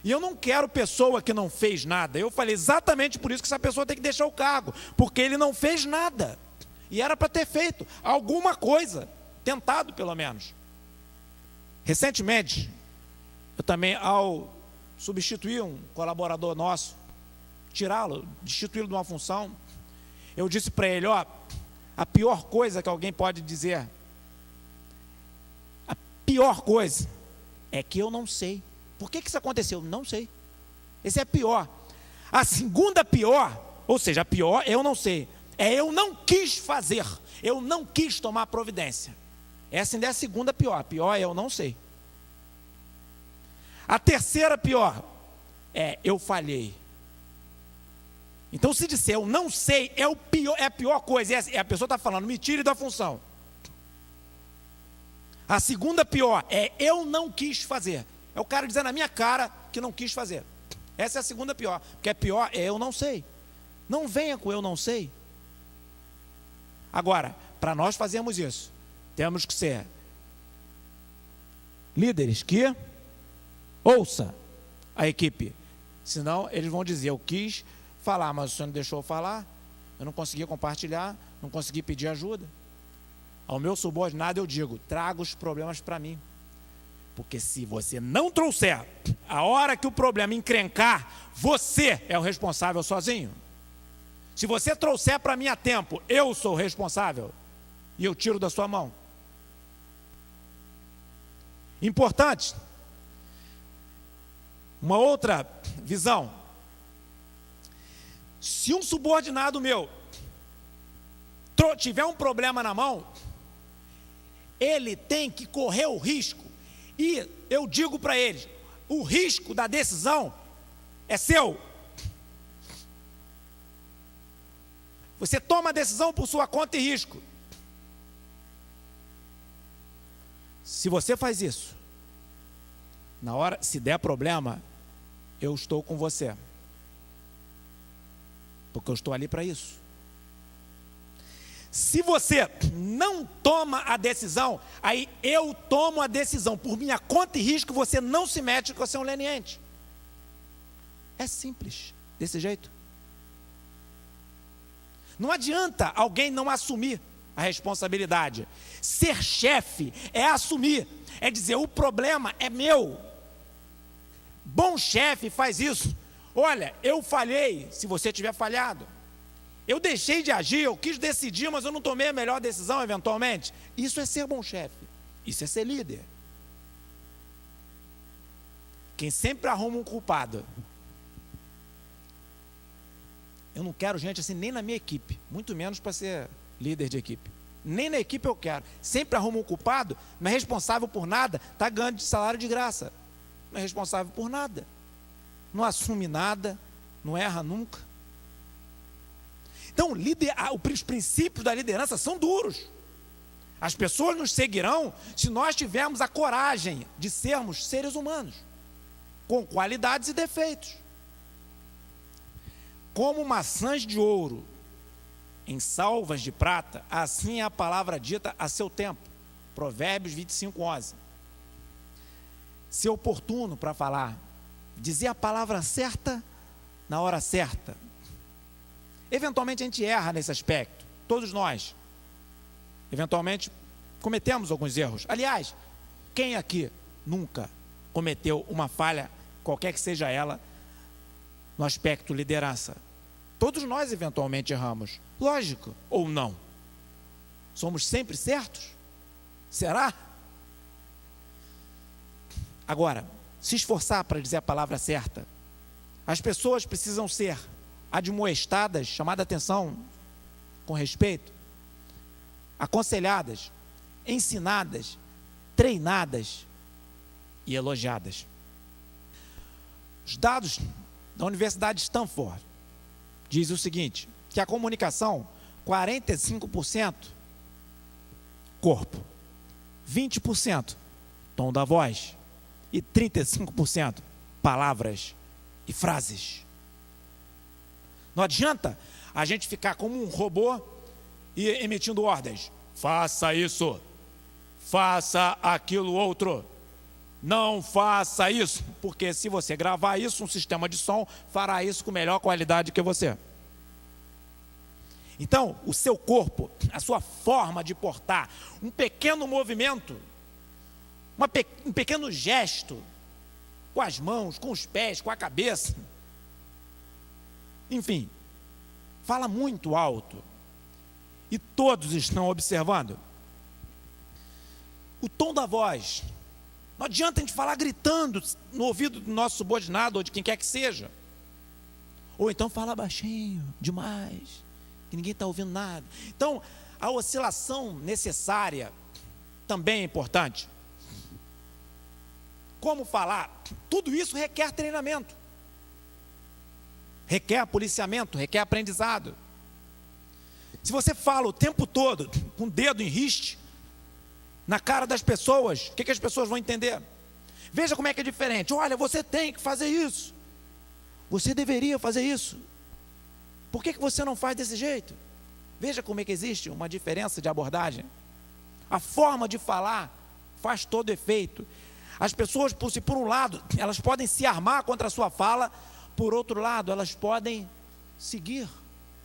E eu não quero pessoa que não fez nada. Eu falei exatamente por isso que essa pessoa tem que deixar o cargo, porque ele não fez nada. E era para ter feito alguma coisa, tentado pelo menos. Recentemente, eu também, ao substituir um colaborador nosso, tirá-lo, destituí-lo de uma função, eu disse para ele, ó, a pior coisa que alguém pode dizer, a pior coisa é que eu não sei. Por que isso aconteceu? Não sei. Esse é pior. A segunda pior, ou seja, a pior eu não sei, é eu não quis fazer, eu não quis tomar providência. Essa ainda é a segunda pior. A pior é eu não sei. A terceira pior é eu falhei. Então, se disser eu não sei, é a pior coisa. A pessoa está falando, me tire da função. A segunda pior é eu não quis fazer. É o cara dizendo na minha cara que não quis fazer. Essa é a segunda pior. Porque a pior é eu não sei. Não venha com eu não sei. Agora, para nós fazermos isso, temos que ser líderes que ouça a equipe. Senão eles vão dizer, eu quis falar, mas o senhor não deixou eu falar, eu não consegui compartilhar, não consegui pedir ajuda. Ao meu subordinado eu digo, traga os problemas para mim. Porque se você não trouxer, a hora que o problema encrencar, você é o responsável sozinho. Se você trouxer para mim a tempo, eu sou o responsável e eu tiro da sua mão. Importante. Uma outra visão. Se um subordinado meu tiver um problema na mão, ele tem que correr o risco. E eu digo para eles, o risco da decisão é seu. Você toma a decisão por sua conta e risco. Se você faz isso, na hora, se der problema, eu estou com você. Porque eu estou ali para isso. Se você não toma a decisão, aí eu tomo a decisão. Por minha conta e risco, você não se mete, porque você é um leniente. É simples, desse jeito. Não adianta alguém não assumir a responsabilidade. Ser chefe é assumir, é dizer, o problema é meu. Bom chefe faz isso. Olha, eu falhei, se você tiver falhado. Eu deixei de agir, eu quis decidir, mas eu não tomei a melhor decisão eventualmente. Isso é ser bom chefe. Isso é ser líder. Quem sempre arruma um culpado. Eu não quero gente assim nem na minha equipe, muito menos para ser líder de equipe. Nem na equipe eu quero. Sempre arruma um culpado, não é responsável por nada, está ganhando de salário de graça. Não é responsável por nada. Não assume nada, não erra nunca. Então, os princípios da liderança são duros. As pessoas nos seguirão se nós tivermos a coragem de sermos seres humanos, com qualidades e defeitos. Como maçãs de ouro em salvas de prata, assim é a palavra dita a seu tempo. Provérbios 25:11. Ser oportuno para falar, dizer a palavra certa na hora certa. Eventualmente a gente erra nesse aspecto, todos nós. Eventualmente cometemos alguns erros. Aliás, quem aqui nunca cometeu uma falha, qualquer que seja ela, no aspecto liderança? Todos nós eventualmente erramos. Lógico, ou não? Somos sempre certos? Será? Agora, se esforçar para dizer a palavra certa. As pessoas precisam ser admoestadas, chamada atenção com respeito, aconselhadas, ensinadas, treinadas e elogiadas. Os dados da Universidade de Stanford diz o seguinte, que a comunicação, 45% corpo, 20% tom da voz e 35% palavras e frases. Não adianta a gente ficar como um robô e emitindo ordens. Faça isso, faça aquilo outro. Não faça isso, porque se você gravar isso, um sistema de som fará isso com melhor qualidade que você. Então, o seu corpo, a sua forma de portar, um pequeno movimento, um pequeno gesto, com as mãos, com os pés, com a cabeça, enfim, fala muito alto. E todos estão observando. O tom da voz. Não adianta a gente falar gritando no ouvido do nosso subordinado ou de quem quer que seja. Ou então fala baixinho, demais, que ninguém está ouvindo nada. Então, a oscilação necessária também é importante. Como falar? Tudo isso requer treinamento. Requer policiamento, requer aprendizado. Se você fala o tempo todo com o dedo em riste na cara das pessoas, o que as pessoas vão entender? Veja como é que é diferente. Olha, você tem que fazer isso. Você deveria fazer isso. Por que você não faz desse jeito? Veja como é que existe uma diferença de abordagem. A forma de falar faz todo efeito. As pessoas, se por um lado, elas podem se armar contra a sua fala, por outro lado, elas podem seguir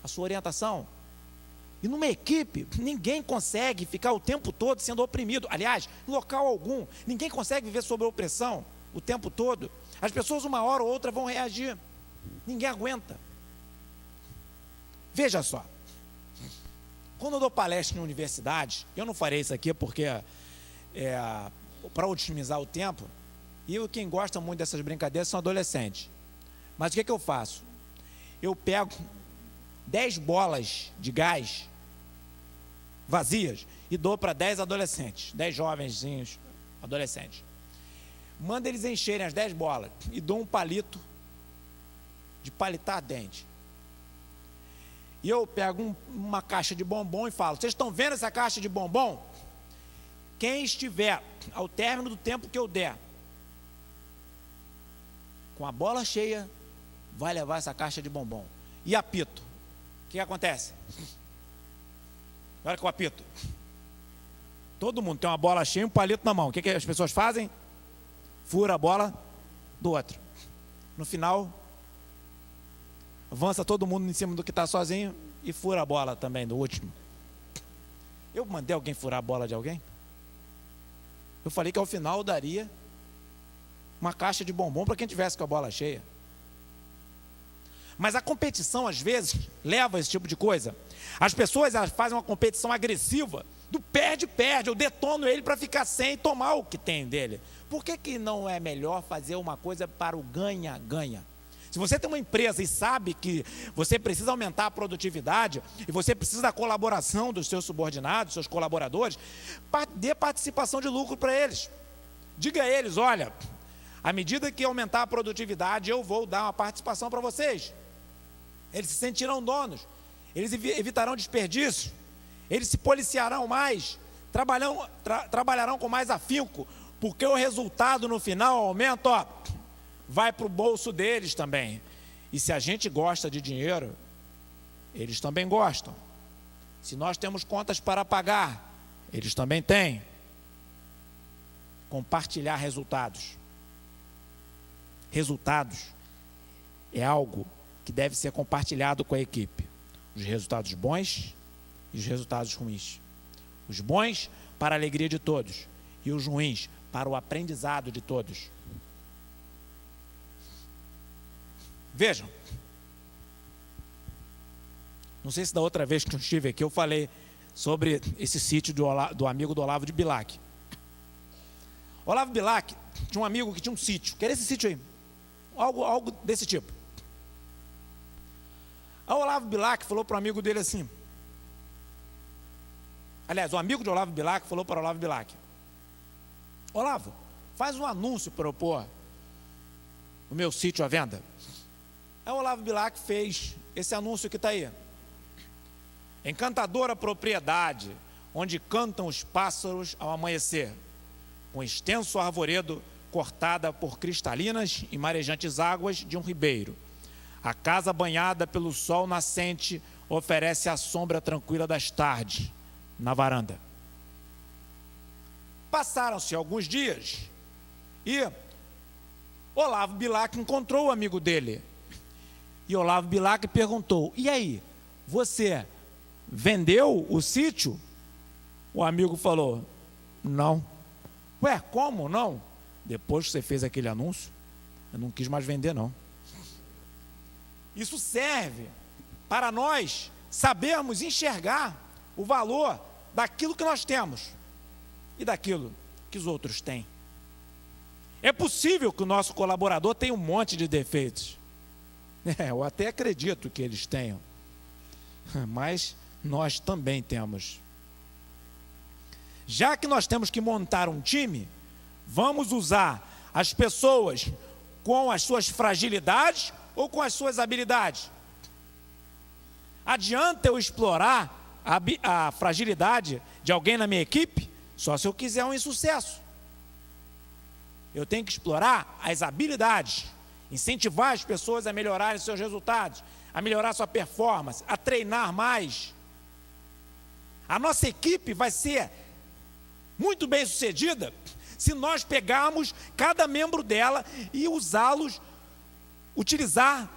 a sua orientação. E numa equipe, ninguém consegue ficar o tempo todo sendo oprimido. Aliás, em local algum, ninguém consegue viver sob opressão o tempo todo. As pessoas, uma hora ou outra, vão reagir. Ninguém aguenta. Veja só. Quando eu dou palestra em universidade, eu não farei isso aqui porque para otimizar o tempo, e quem gosta muito dessas brincadeiras são adolescentes. Mas o que eu faço? Eu pego 10 bolas de gás vazias e dou para 10 adolescentes, 10 jovenzinhos adolescentes. Manda eles encherem as 10 bolas e dou um palito de palitar dente. E eu pego uma caixa de bombom e falo: vocês estão vendo essa caixa de bombom? Quem estiver ao término do tempo que eu der com a bola cheia, vai levar essa caixa de bombom. E apito. O que acontece? Na hora que eu apito, todo mundo tem uma bola cheia e um palito na mão. O que as pessoas fazem? Fura a bola do outro. No final, avança todo mundo em cima do que está sozinho e fura a bola também do último. Eu mandei alguém furar a bola de alguém? Eu falei que ao final eu daria uma caixa de bombom para quem tivesse com a bola cheia. Mas a competição, às vezes, leva a esse tipo de coisa. As pessoas, elas fazem uma competição agressiva, do perde, eu detono ele para ficar sem e tomar o que tem dele. Por que não é melhor fazer uma coisa para o ganha-ganha? Se você tem uma empresa e sabe que você precisa aumentar a produtividade e você precisa da colaboração dos seus subordinados, dos seus colaboradores, dê participação de lucro para eles. Diga a eles: olha, à medida que aumentar a produtividade, eu vou dar uma participação para vocês. Eles se sentirão donos, eles evitarão desperdício, eles se policiarão mais, trabalharão com mais afinco, porque o resultado no final, o aumento, vai para o bolso deles também. E se a gente gosta de dinheiro, eles também gostam. Se nós temos contas para pagar, eles também têm. Compartilhar resultados. Resultados é algo que deve ser compartilhado com a equipe. Os resultados bons e os resultados ruins. Os bons para a alegria de todos e os ruins para o aprendizado de todos. Vejam, não sei se da outra vez que eu estive aqui eu falei sobre esse sítio do amigo do Olavo de Bilac. Olavo Bilac tinha um amigo que tinha um sítio, que era esse sítio aí, algo desse tipo. Aí o Olavo Bilac falou para o amigo dele assim, aliás, o amigo de Olavo Bilac falou para o Olavo Bilac: Olavo, faz um anúncio para eu pôr o meu sítio à venda. Aí o Olavo Bilac fez esse anúncio que está aí: encantadora propriedade, onde cantam os pássaros ao amanhecer, com extenso arvoredo cortada por cristalinas e marejantes águas de um ribeiro. A casa banhada pelo sol nascente oferece a sombra tranquila das tardes na varanda. Passaram-se alguns dias e Olavo Bilac encontrou o amigo dele. E Olavo Bilac perguntou: e aí, você vendeu o sítio? O amigo falou: não. Ué, como não? Depois que você fez aquele anúncio, eu não quis mais vender, não. Isso serve para nós sabermos enxergar o valor daquilo que nós temos e daquilo que os outros têm. É possível que o nosso colaborador tenha um monte de defeitos. Eu até acredito que eles tenham, mas nós também temos. Já que nós temos que montar um time, vamos usar as pessoas com as suas fragilidades ou com as suas habilidades? Adianta eu explorar a fragilidade de alguém na minha equipe? Só se eu quiser um insucesso. Eu tenho que explorar as habilidades, incentivar as pessoas a melhorarem seus resultados, a melhorar sua performance, a treinar mais. A nossa equipe vai ser muito bem sucedida se nós pegarmos cada membro dela e usá-los, utilizar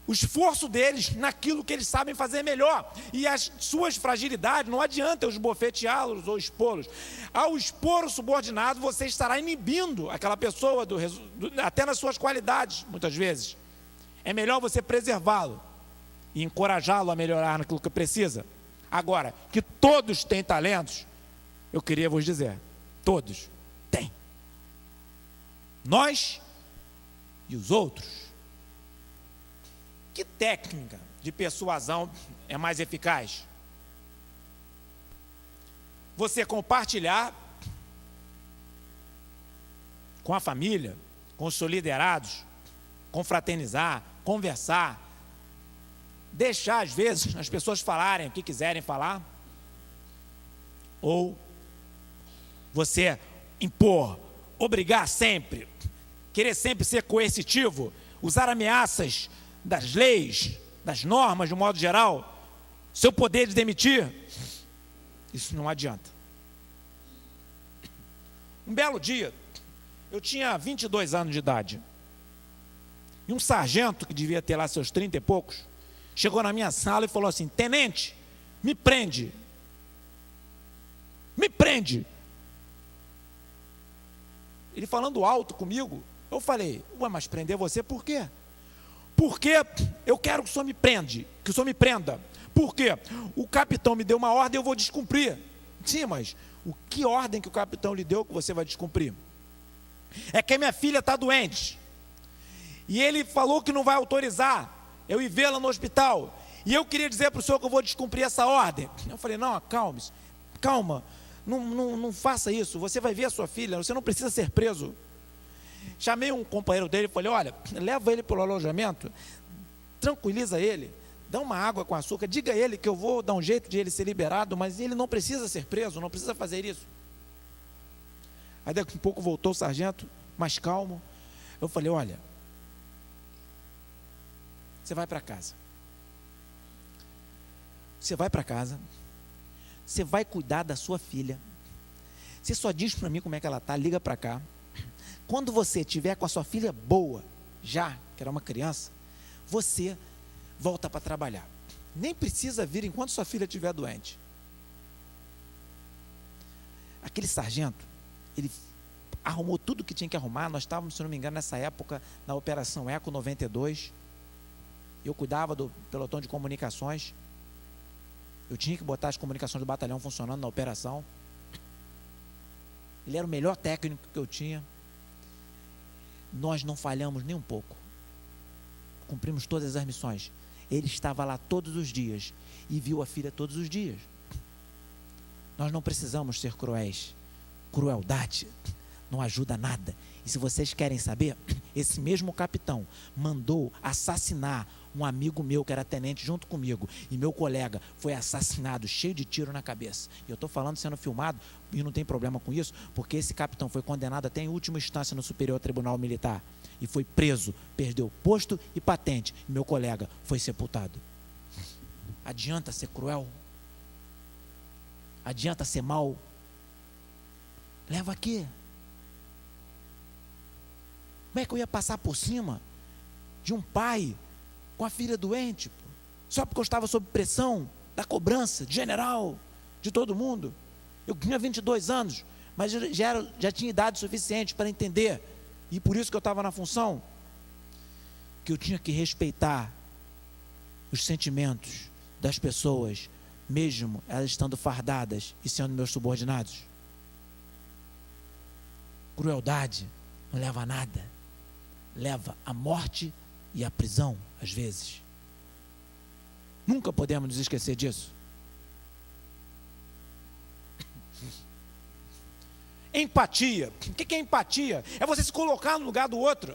o esforço deles naquilo que eles sabem fazer melhor. E as suas fragilidades, não adianta eu esbofeteá-los ou expô-los. Ao expor o subordinado, você estará inibindo aquela pessoa, até nas suas qualidades, muitas vezes. É melhor você preservá-lo e encorajá-lo a melhorar naquilo que precisa. Agora, que todos têm talentos, eu queria vos dizer, todos têm. Nós e os outros Que técnica de persuasão é mais eficaz? Você compartilhar com a família, com os seus liderados, confraternizar, conversar, deixar às vezes as pessoas falarem o que quiserem falar, ou você impor, obrigar sempre, querer sempre ser coercitivo, usar ameaças das leis, das normas de um modo geral, seu poder de demitir, isso não adianta. Um belo dia, eu tinha 22 anos de idade, e um sargento, que devia ter lá seus 30 e poucos, chegou na minha sala e falou assim: tenente, me prende. Me prende. Ele falando alto comigo, eu falei: ué, mas prender você por quê? Porque eu quero que o senhor me prende, que o senhor me prenda. Por quê? O capitão me deu uma ordem, eu vou descumprir. Sim, mas que ordem que o capitão lhe deu que você vai descumprir? É que a minha filha está doente, e ele falou que não vai autorizar eu ir vê-la no hospital, e eu queria dizer para o senhor que eu vou descumprir essa ordem. Eu falei: não, acalme-se, calma, não faça isso, você vai ver a sua filha, você não precisa ser preso. Chamei um companheiro dele e falei: olha, leva ele para o alojamento, tranquiliza ele, dá uma água com açúcar, diga a ele que eu vou dar um jeito de ele ser liberado, mas ele não precisa ser preso, não precisa fazer isso. Aí daqui a pouco voltou o sargento, mais calmo. Eu falei: olha, você vai para casa. Você vai para casa, você vai cuidar da sua filha. Você só diz para mim como é que ela está, liga para cá. Quando você estiver com a sua filha boa, já, que era uma criança, você volta para trabalhar. Nem precisa vir enquanto sua filha estiver doente. Aquele sargento, ele arrumou tudo que tinha que arrumar. Nós estávamos, se não me engano, nessa época, na Operação Eco 92. Eu cuidava do pelotão de comunicações. Eu tinha que botar as comunicações do batalhão funcionando na operação. Ele era o melhor técnico que eu tinha. Nós não falhamos nem um pouco. Cumprimos todas as missões. Ele estava lá todos os dias e viu a filha todos os dias. Nós não precisamos ser cruéis. Crueldade não ajuda nada. E se vocês querem saber, esse mesmo capitão mandou assassinar um amigo meu que era tenente junto comigo, e meu colega foi assassinado, cheio de tiro na cabeça. E eu estou falando sendo filmado, e não tem problema com isso, porque esse capitão foi condenado até em última instância no Superior Tribunal Militar, e foi preso, perdeu posto e patente, e meu colega foi sepultado. Adianta ser cruel? Adianta ser mau? Leva aqui. Como é que eu ia passar por cima de um pai com a filha doente, só porque eu estava sob pressão da cobrança, de general, de todo mundo? Eu tinha 22 anos, mas já tinha idade suficiente para entender, e por isso que eu estava na função, que eu tinha que respeitar os sentimentos das pessoas, mesmo elas estando fardadas e sendo meus subordinados. Crueldade não leva a nada. Leva à morte e à prisão, às vezes. Nunca podemos nos esquecer disso. Empatia. O que é empatia? É você se colocar no lugar do outro.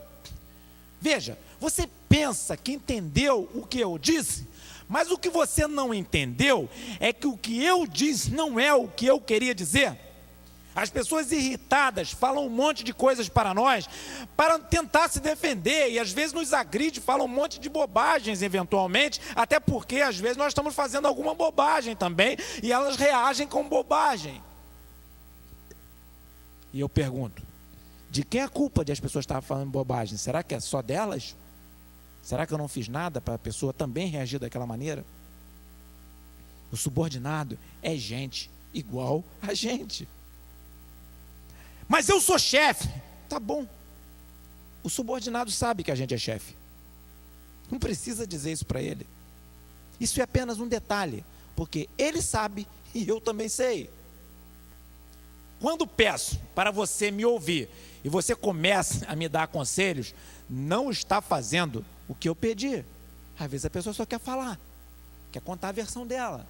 Veja, você pensa que entendeu o que eu disse, mas o que você não entendeu é que o que eu disse não é o que eu queria dizer. As pessoas irritadas falam um monte de coisas para nós, para tentar se defender, e às vezes nos agride, falam um monte de bobagens eventualmente, até porque às vezes nós estamos fazendo alguma bobagem também, e elas reagem com bobagem. E eu pergunto, de quem é a culpa de as pessoas estarem falando bobagem? Será que é só delas? Será que eu não fiz nada para a pessoa também reagir daquela maneira? O subordinado é gente igual a gente. Mas eu sou chefe. Tá bom. O subordinado sabe que a gente é chefe. Não precisa dizer isso para ele. Isso é apenas um detalhe, porque ele sabe e eu também sei. Quando peço para você me ouvir e você começa a me dar conselhos, não está fazendo o que eu pedi. Às vezes a pessoa só quer falar, quer contar a versão dela,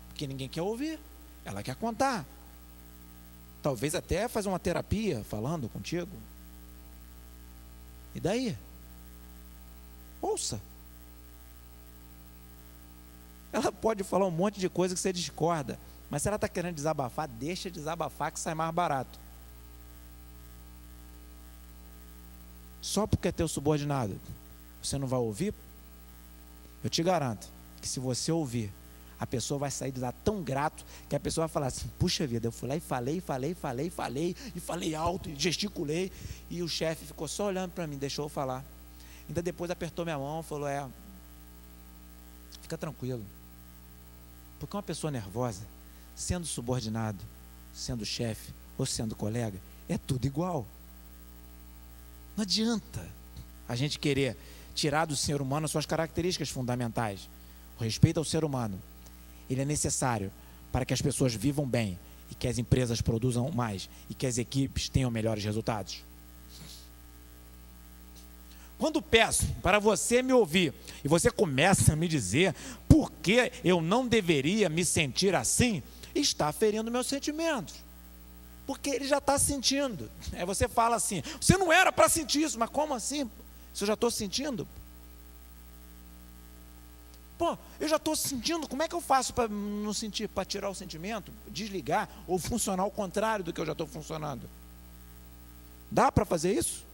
porque ninguém quer ouvir, ela quer contar. Talvez até fazer uma terapia falando contigo. E daí? Ouça. Ela pode falar um monte de coisa que você discorda, mas se ela está querendo desabafar, deixa desabafar que sai mais barato. Só porque é teu subordinado, você não vai ouvir? Eu te garanto que se você ouvir, a pessoa vai sair de lá tão grato que a pessoa vai falar assim: puxa vida, eu fui lá e falei alto, e gesticulei, e o chefe ficou só olhando para mim, deixou eu falar. Ainda depois apertou minha mão e falou: fica tranquilo, porque uma pessoa nervosa, sendo subordinado, sendo chefe ou sendo colega, é tudo igual. Não adianta a gente querer tirar do ser humano as suas características fundamentais. O respeito ao ser humano, ele é necessário para que as pessoas vivam bem e que as empresas produzam mais e que as equipes tenham melhores resultados. Quando peço para você me ouvir e você começa a me dizer por que eu não deveria me sentir assim, está ferindo meus sentimentos. Porque ele já está sentindo. Aí você fala assim: você não era para sentir isso, mas como assim? Se eu já estou sentindo? Pô, eu já estou sentindo, como é que eu faço para não sentir, para tirar o sentimento, desligar ou funcionar ao contrário do que eu já estou funcionando? Dá para fazer isso?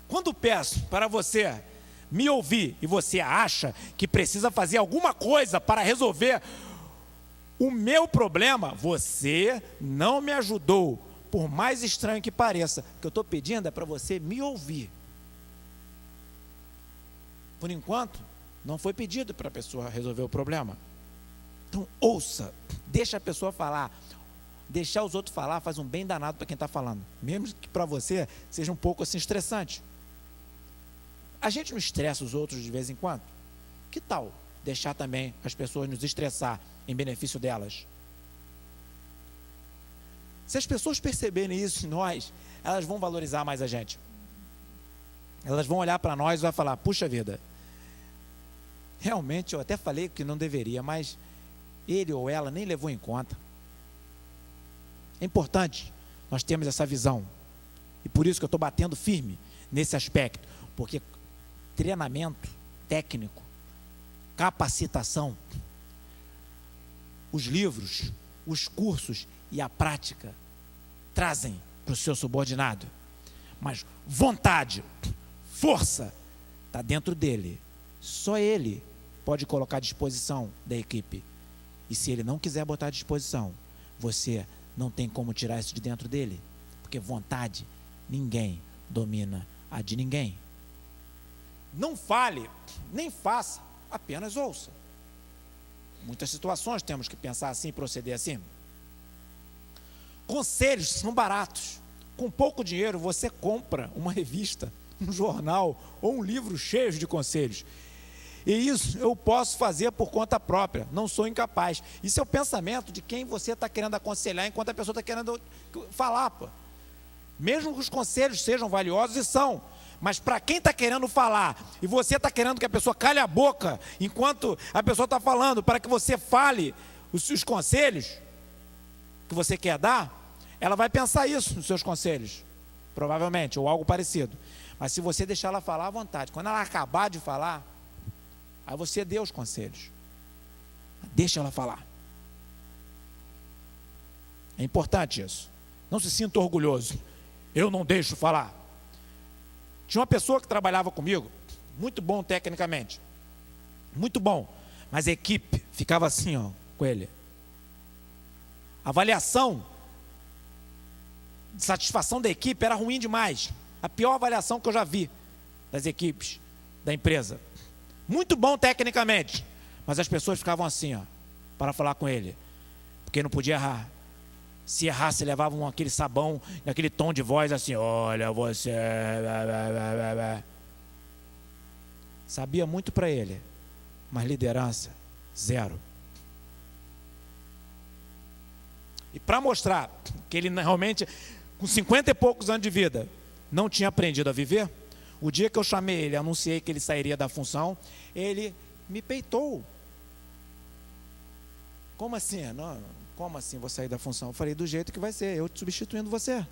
Quando peço para você me ouvir e você acha que precisa fazer alguma coisa para resolver o meu problema, você não me ajudou, por mais estranho que pareça. O que eu estou pedindo é para você me ouvir. Por enquanto, não foi pedido para a pessoa resolver o problema. Então, ouça, deixa a pessoa falar. Deixar os outros falar faz um bem danado para quem está falando, mesmo que para você seja um pouco assim estressante. A gente não estressa os outros de vez em quando? Que tal deixar também as pessoas nos estressar em benefício delas? Se as pessoas perceberem isso em nós, elas vão valorizar mais a gente. Elas vão olhar para nós e vão falar: puxa vida, realmente eu até falei que não deveria, mas ele ou ela nem levou em conta. É importante nós termos essa visão. E por isso que eu estou batendo firme nesse aspecto. Porque treinamento técnico, capacitação, os livros, os cursos e a prática trazem para o seu subordinado. Mas vontade, força, está dentro dele. Só ele pode colocar à disposição da equipe. E se ele não quiser botar à disposição, você não tem como tirar isso de dentro dele. Porque vontade, ninguém domina a de ninguém. Não fale, nem faça, apenas ouça. Muitas situações temos que pensar assim e proceder assim. Conselhos são baratos. Com pouco dinheiro você compra uma revista, um jornal ou um livro cheio de conselhos. E isso eu posso fazer por conta própria, não sou incapaz. Isso é o pensamento de quem você está querendo aconselhar enquanto a pessoa está querendo falar. Pô. Mesmo que os conselhos sejam valiosos, e são, mas para quem está querendo falar e você está querendo que a pessoa cale a boca enquanto a pessoa está falando, para que você fale os conselhos que você quer dar, ela vai pensar isso nos seus conselhos, provavelmente, ou algo parecido. Mas se você deixar ela falar à vontade, quando ela acabar de falar, aí você dê os conselhos. Deixa ela falar. É importante isso. Não se sinta orgulhoso. Eu não deixo falar. Tinha uma pessoa que trabalhava comigo, muito bom tecnicamente, muito bom, mas a equipe ficava assim, ó, com ele. A avaliação de satisfação da equipe era ruim demais. A pior avaliação que eu já vi das equipes da empresa. Muito bom tecnicamente, mas as pessoas ficavam assim, ó, para falar com ele, porque não podia errar. Se errasse, levavam aquele sabão, naquele tom de voz assim: olha você. Sabia muito para ele, mas liderança, zero. E para mostrar que ele realmente, com 50 e poucos anos de vida, não tinha aprendido a viver, O dia que eu chamei ele, anunciei que ele sairia da função, ele me peitou. Como assim? Não, como assim vou sair da função? Eu falei, do jeito que vai ser, eu te substituindo você.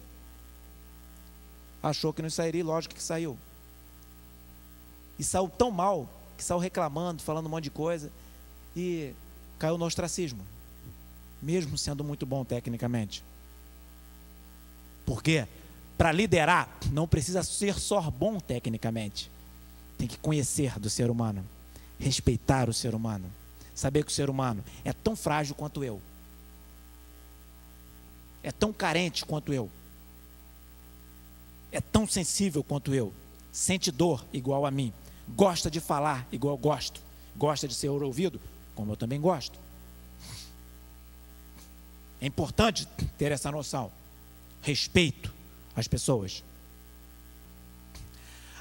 Achou que não sairia, lógico que saiu. E saiu tão mal, que saiu reclamando, falando um monte de coisa, e caiu no ostracismo, mesmo sendo muito bom tecnicamente. Por quê? Para liderar, não precisa ser só bom tecnicamente. Tem que conhecer do ser humano, respeitar o ser humano, saber que o ser humano é tão frágil quanto eu, é tão carente quanto eu, é tão sensível quanto eu, sente dor igual a mim, gosta de falar igual eu gosto, gosta de ser ouvido como eu também gosto. É importante ter essa noção. Respeito às pessoas.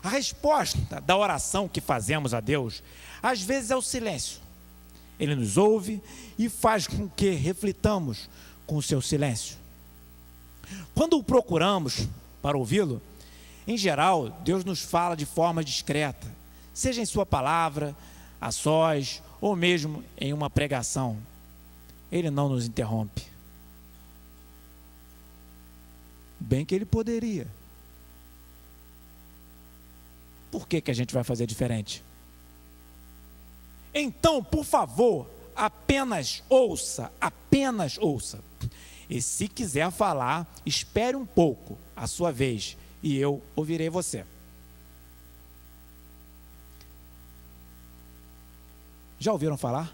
A resposta da oração que fazemos a Deus, às vezes é o silêncio. Ele nos ouve e faz com que reflitamos com o seu silêncio. Quando o procuramos para ouvi-lo, em geral, Deus nos fala de forma discreta, seja em sua palavra, a sós, ou mesmo em uma pregação. Ele não nos interrompe. Bem que ele poderia. Por que a gente vai fazer diferente? Então, por favor, apenas ouça, apenas ouça. E se quiser falar, espere um pouco a sua vez e eu ouvirei você. Já ouviram falar?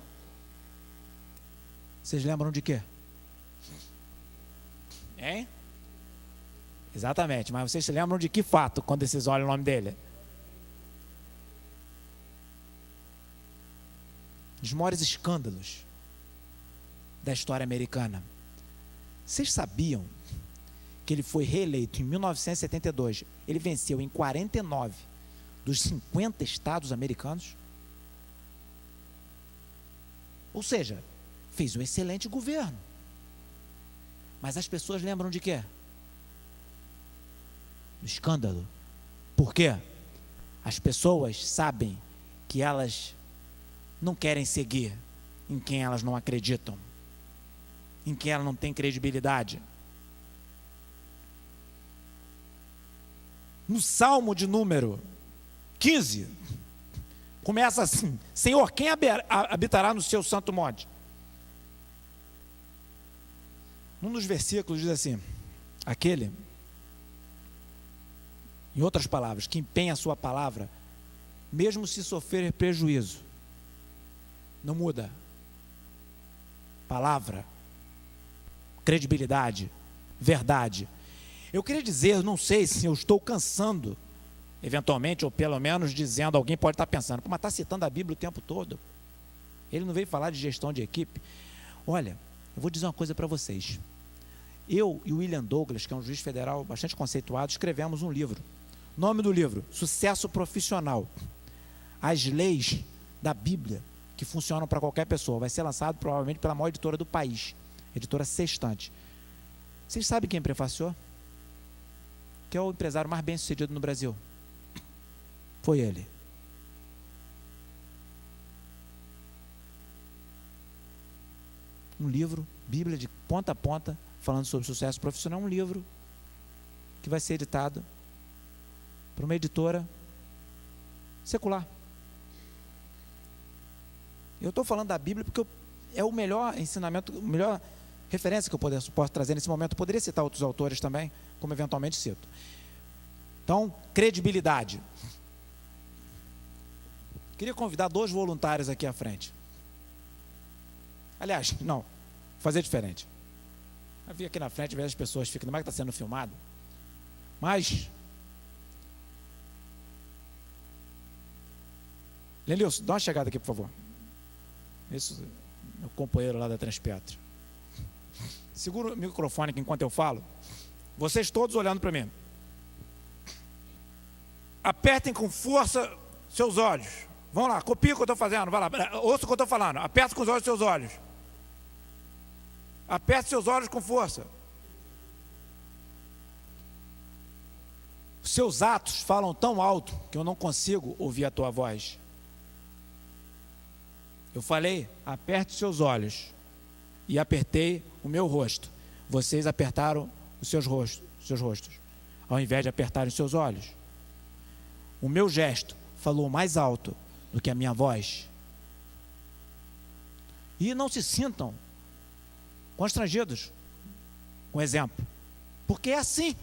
Vocês lembram de quê? Hein? Exatamente, mas vocês se lembram de que fato quando vocês olham o nome dele? Dos maiores escândalos da história americana. Vocês sabiam que ele foi reeleito em 1972? Ele venceu em 49 dos 50 estados americanos. Ou seja, fez um excelente governo. Mas as pessoas lembram de quê? Do escândalo. Por quê? As pessoas sabem que elas não querem seguir em quem elas não acreditam, em quem elas não têm credibilidade. No Salmo de número 15, começa assim: Senhor, quem habitará no seu santo monte? Num dos versículos diz assim: aquele, em outras palavras, que empenha a sua palavra, mesmo se sofrer prejuízo, não muda. Palavra, credibilidade, verdade. Eu queria dizer, não sei se eu estou cansando, eventualmente, ou pelo menos dizendo, alguém pode estar pensando, mas está citando a Bíblia o tempo todo. Ele não veio falar de gestão de equipe. Olha, eu vou dizer uma coisa para vocês. Eu e o William Douglas, que é um juiz federal bastante conceituado, escrevemos um livro. Nome do livro: Sucesso Profissional. As leis da Bíblia que funcionam para qualquer pessoa. Vai ser lançado provavelmente pela maior editora do país, editora Sextante. Vocês sabem quem prefaciou? Que é o empresário mais bem sucedido no Brasil. Foi ele. Um livro, Bíblia de ponta a ponta, falando sobre sucesso profissional. Um livro que vai ser editado por uma editora secular. Eu estou falando da Bíblia porque é o melhor ensinamento, a melhor referência que eu posso trazer nesse momento. Eu poderia citar outros autores também, como eventualmente cito. Então, credibilidade. Queria convidar 2 voluntários aqui à frente. Aliás, não, fazer diferente. Eu vi aqui na frente, ver as pessoas ficam, como é que está sendo filmado? Mas, Lenilson, dá uma chegada aqui, por favor. Isso, meu companheiro lá da Transpetro. Segura o microfone aqui enquanto eu falo. Vocês todos olhando para mim. Apertem com força seus olhos. Vamos lá, copia o que eu estou fazendo. Vai lá, ouça o que eu estou falando. Aperte com os olhos seus olhos. Aperte seus olhos com força. seus atos falam tão alto que eu não consigo ouvir a tua voz. Eu falei, aperte seus olhos, e apertei o meu rosto. Vocês apertaram os seus rostos, ao invés de apertarem os seus olhos. O meu gesto falou mais alto do que a minha voz. E não se sintam constrangidos com o exemplo, porque é assim.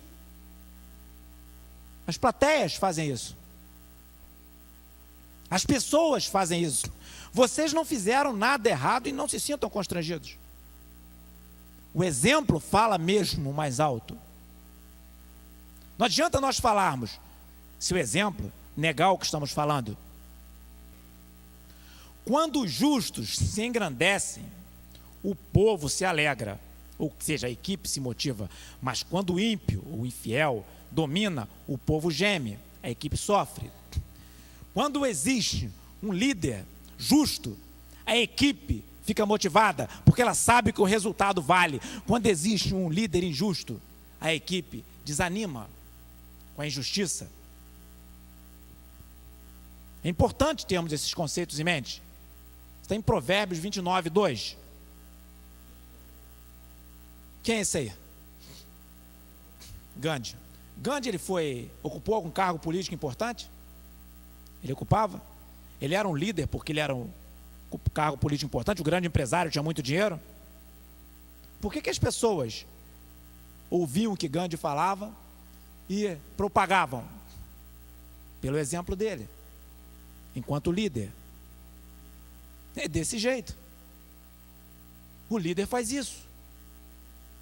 As plateias fazem isso. As pessoas fazem isso. Vocês não fizeram nada errado e não se sintam constrangidos. O exemplo fala mesmo mais alto. Não adianta nós falarmos, se o exemplo negar o que estamos falando. Quando os justos se engrandecem, o povo se alegra, ou seja, a equipe se motiva. Mas quando o ímpio, o infiel, domina, o povo geme, a equipe sofre. Quando existe um líder justo, a equipe fica motivada, porque ela sabe que o resultado vale. Quando existe um líder injusto, a equipe desanima com a injustiça. É importante termos esses conceitos em mente. Está em Provérbios 29, 2. Quem é esse aí? Gandhi. Gandhi, ocupou algum cargo político importante? Ele ocupava? Ele era um líder porque ele era um cargo político importante, um grande empresário, tinha muito dinheiro? Por que as pessoas ouviam o que Gandhi falava e propagavam? Pelo exemplo dele, enquanto líder. É desse jeito. O líder faz isso.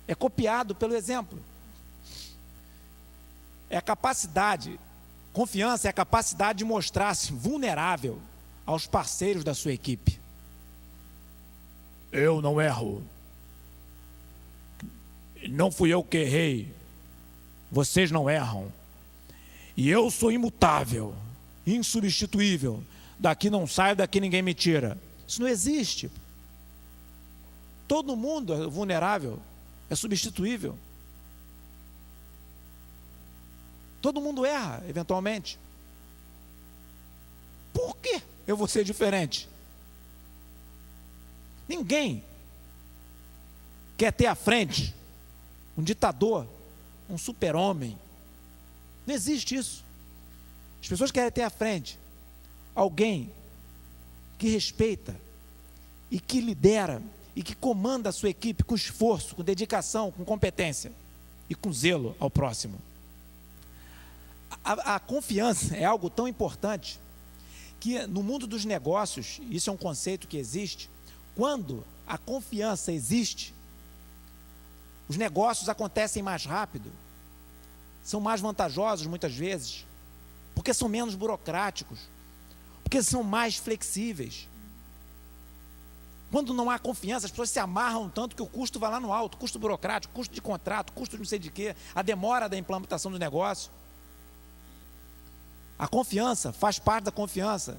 É copiado pelo exemplo. É a capacidade, confiança é a capacidade de mostrar-se vulnerável aos parceiros da sua equipe. Eu não erro. Não fui eu que errei. Vocês não erram. E eu sou imutável, insubstituível. Daqui não saio, daqui ninguém me tira. Isso não existe. Todo mundo é vulnerável, é substituível. Todo mundo erra, eventualmente. Por que eu vou ser diferente? Ninguém quer ter à frente um ditador, um super-homem. Não existe isso. As pessoas querem ter à frente alguém que respeita e que lidera e que comanda a sua equipe com esforço, com dedicação, com competência e com zelo ao próximo. A confiança é algo tão importante que no mundo dos negócios, isso é um conceito que existe, quando a confiança existe, os negócios acontecem mais rápido, são mais vantajosos muitas vezes, porque são menos burocráticos, porque são mais flexíveis. Quando não há confiança, as pessoas se amarram tanto que o custo vai lá no alto, custo burocrático, custo de contrato, custo de não sei de quê, a demora da implementação do negócio. A confiança faz parte da confiança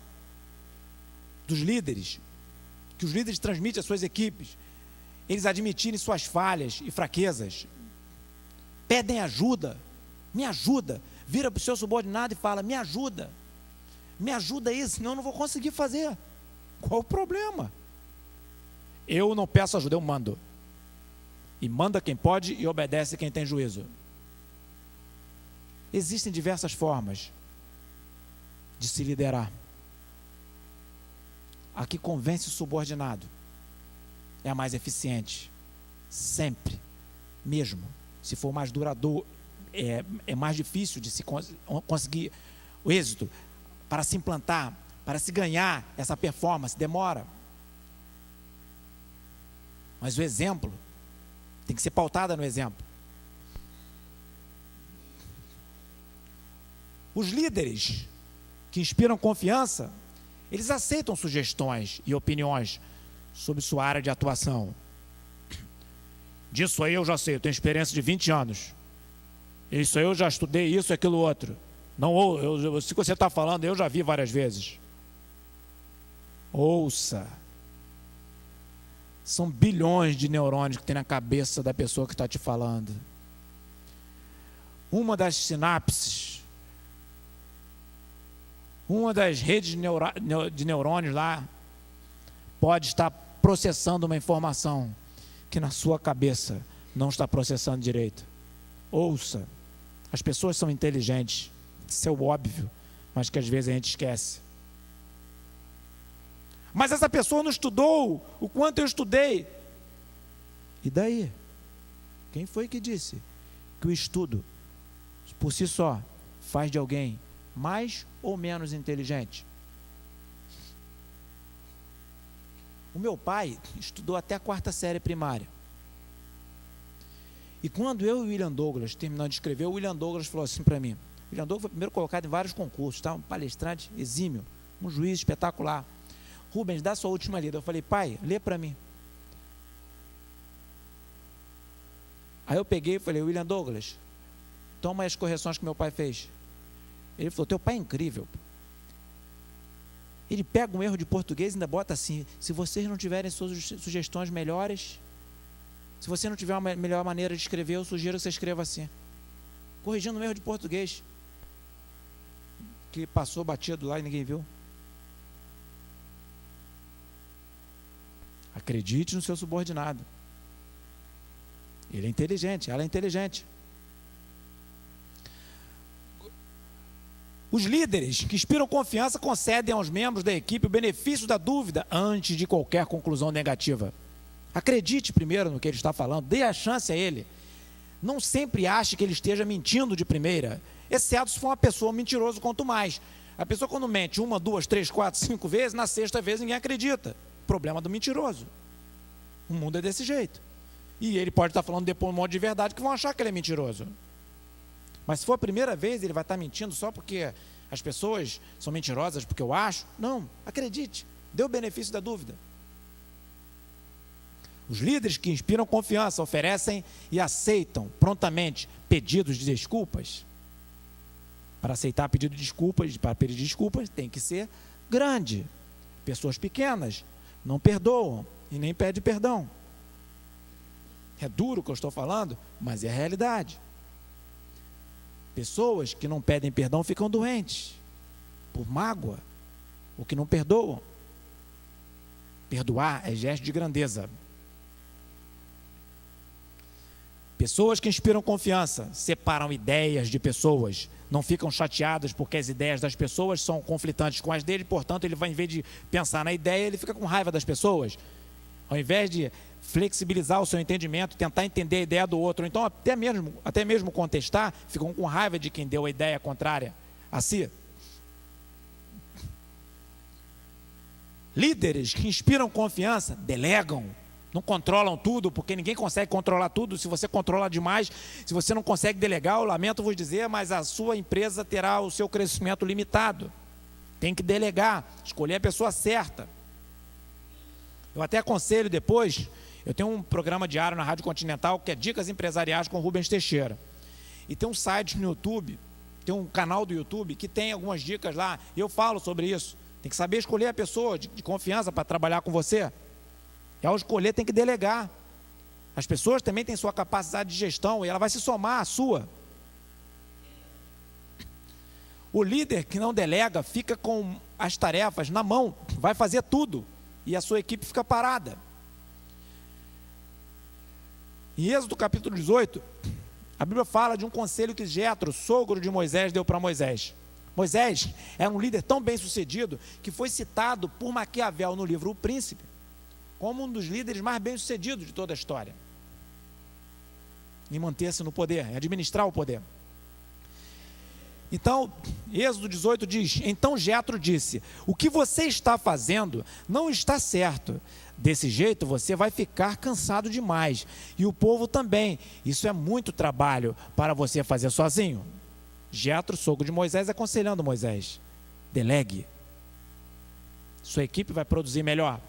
dos líderes, que os líderes transmitem às suas equipes, eles admitirem suas falhas e fraquezas, pedem ajuda, me ajuda, vira para o seu subordinado e fala, me ajuda aí, senão eu não vou conseguir fazer. Qual o problema? Eu não peço ajuda, eu mando. E manda quem pode e obedece quem tem juízo. Existem diversas formas de se liderar. A que convence o subordinado é a mais eficiente. Sempre. Mesmo. Se for mais duradouro, é mais difícil de se conseguir o êxito. Para se implantar, para se ganhar essa performance, demora. Mas o exemplo tem que ser pautada no exemplo. Os líderes que inspiram confiança, eles aceitam sugestões e opiniões sobre sua área de atuação. Disso aí eu já sei, eu tenho experiência de 20 anos. Isso aí eu já estudei, isso, aquilo, outro. Não, se você está falando, eu já vi várias vezes. Ouça. São bilhões de neurônios que tem na cabeça da pessoa que está te falando. Uma das sinapses Uma das redes de neurônios lá pode estar processando uma informação que na sua cabeça não está processando direito. Ouça, as pessoas são inteligentes, isso é o óbvio, mas que às vezes a gente esquece. Mas essa pessoa não estudou o quanto eu estudei. E daí? Quem foi que disse que o estudo, por si só, faz de alguém mais ou menos inteligente? O meu pai estudou até a 4ª série primária. E quando eu e o William Douglas terminamos de escrever, o William Douglas falou assim para mim. O William Douglas foi primeiro colocado em vários concursos, tá? Um palestrante exímio, um juiz espetacular. Rubens, dá sua última lida. Eu falei, pai, lê para mim. Aí eu peguei e falei, William Douglas, toma as correções que meu pai fez. Ele falou, teu pai é incrível. Ele pega um erro de português e ainda bota assim, se vocês não tiverem suas sugestões melhores, se você não tiver uma melhor maneira de escrever, eu sugiro que você escreva assim. Corrigindo um erro de português, que passou batido lá e ninguém viu. Acredite no seu subordinado. Ele é inteligente, ela é inteligente. Os líderes que inspiram confiança concedem aos membros da equipe o benefício da dúvida antes de qualquer conclusão negativa. Acredite primeiro no que ele está falando, dê a chance a ele. Não sempre ache que ele esteja mentindo de primeira, exceto se for uma pessoa mentirosa quanto mais. A pessoa quando mente 1, 2, 3, 4, 5 vezes, na 6ª vez ninguém acredita. Problema do mentiroso. O mundo é desse jeito. E ele pode estar falando depois um monte de verdade que vão achar que ele é mentiroso. Mas se for a primeira vez, ele vai estar mentindo só porque as pessoas são mentirosas, porque eu acho. Não, acredite, dê o benefício da dúvida. Os líderes que inspiram confiança oferecem e aceitam prontamente pedidos de desculpas. Para aceitar pedido de desculpas, para pedir desculpas, tem que ser grande. Pessoas pequenas não perdoam e nem pedem perdão. É duro o que eu estou falando, mas é a realidade. Pessoas que não pedem perdão ficam doentes por mágoa, ou que não perdoam. Perdoar é gesto de grandeza. Pessoas que inspiram confiança separam ideias de pessoas, não ficam chateadas porque as ideias das pessoas são conflitantes com as dele, portanto ele vai, em vez de pensar na ideia, ele fica com raiva das pessoas. Ao invés de flexibilizar o seu entendimento, tentar entender a ideia do outro, ou então até mesmo contestar, ficam com raiva de quem deu a ideia contrária a si. Líderes que inspiram confiança delegam, não controlam tudo, porque ninguém consegue controlar tudo. Se você controla demais, se você não consegue delegar, eu lamento vos dizer, mas a sua empresa terá o seu crescimento limitado. Tem que delegar, escolher a pessoa certa. Eu até aconselho depois, eu tenho um programa diário na Rádio Continental, que é Dicas Empresariais com Rubens Teixeira. E tem um site no YouTube, tem um canal do YouTube, que tem algumas dicas lá, e eu falo sobre isso. Tem que saber escolher a pessoa de confiança para trabalhar com você. E ao escolher tem que delegar. As pessoas também têm sua capacidade de gestão, e ela vai se somar à sua. O líder que não delega fica com as tarefas na mão, vai fazer tudo. E a sua equipe fica parada. Em Êxodo capítulo 18, a Bíblia fala de um conselho que Jetro, sogro de Moisés, deu para Moisés. Moisés era um líder tão bem sucedido que foi citado por Maquiavel no livro O Príncipe como um dos líderes mais bem sucedidos de toda a história. Em manter-se no poder, em administrar o poder. Então, Êxodo 18 diz, então Jetro disse, o que você está fazendo não está certo. Desse jeito você vai ficar cansado demais. E o povo também. Isso é muito trabalho para você fazer sozinho. Jetro, sogro de Moisés, aconselhando Moisés. Delegue. Sua equipe vai produzir melhor.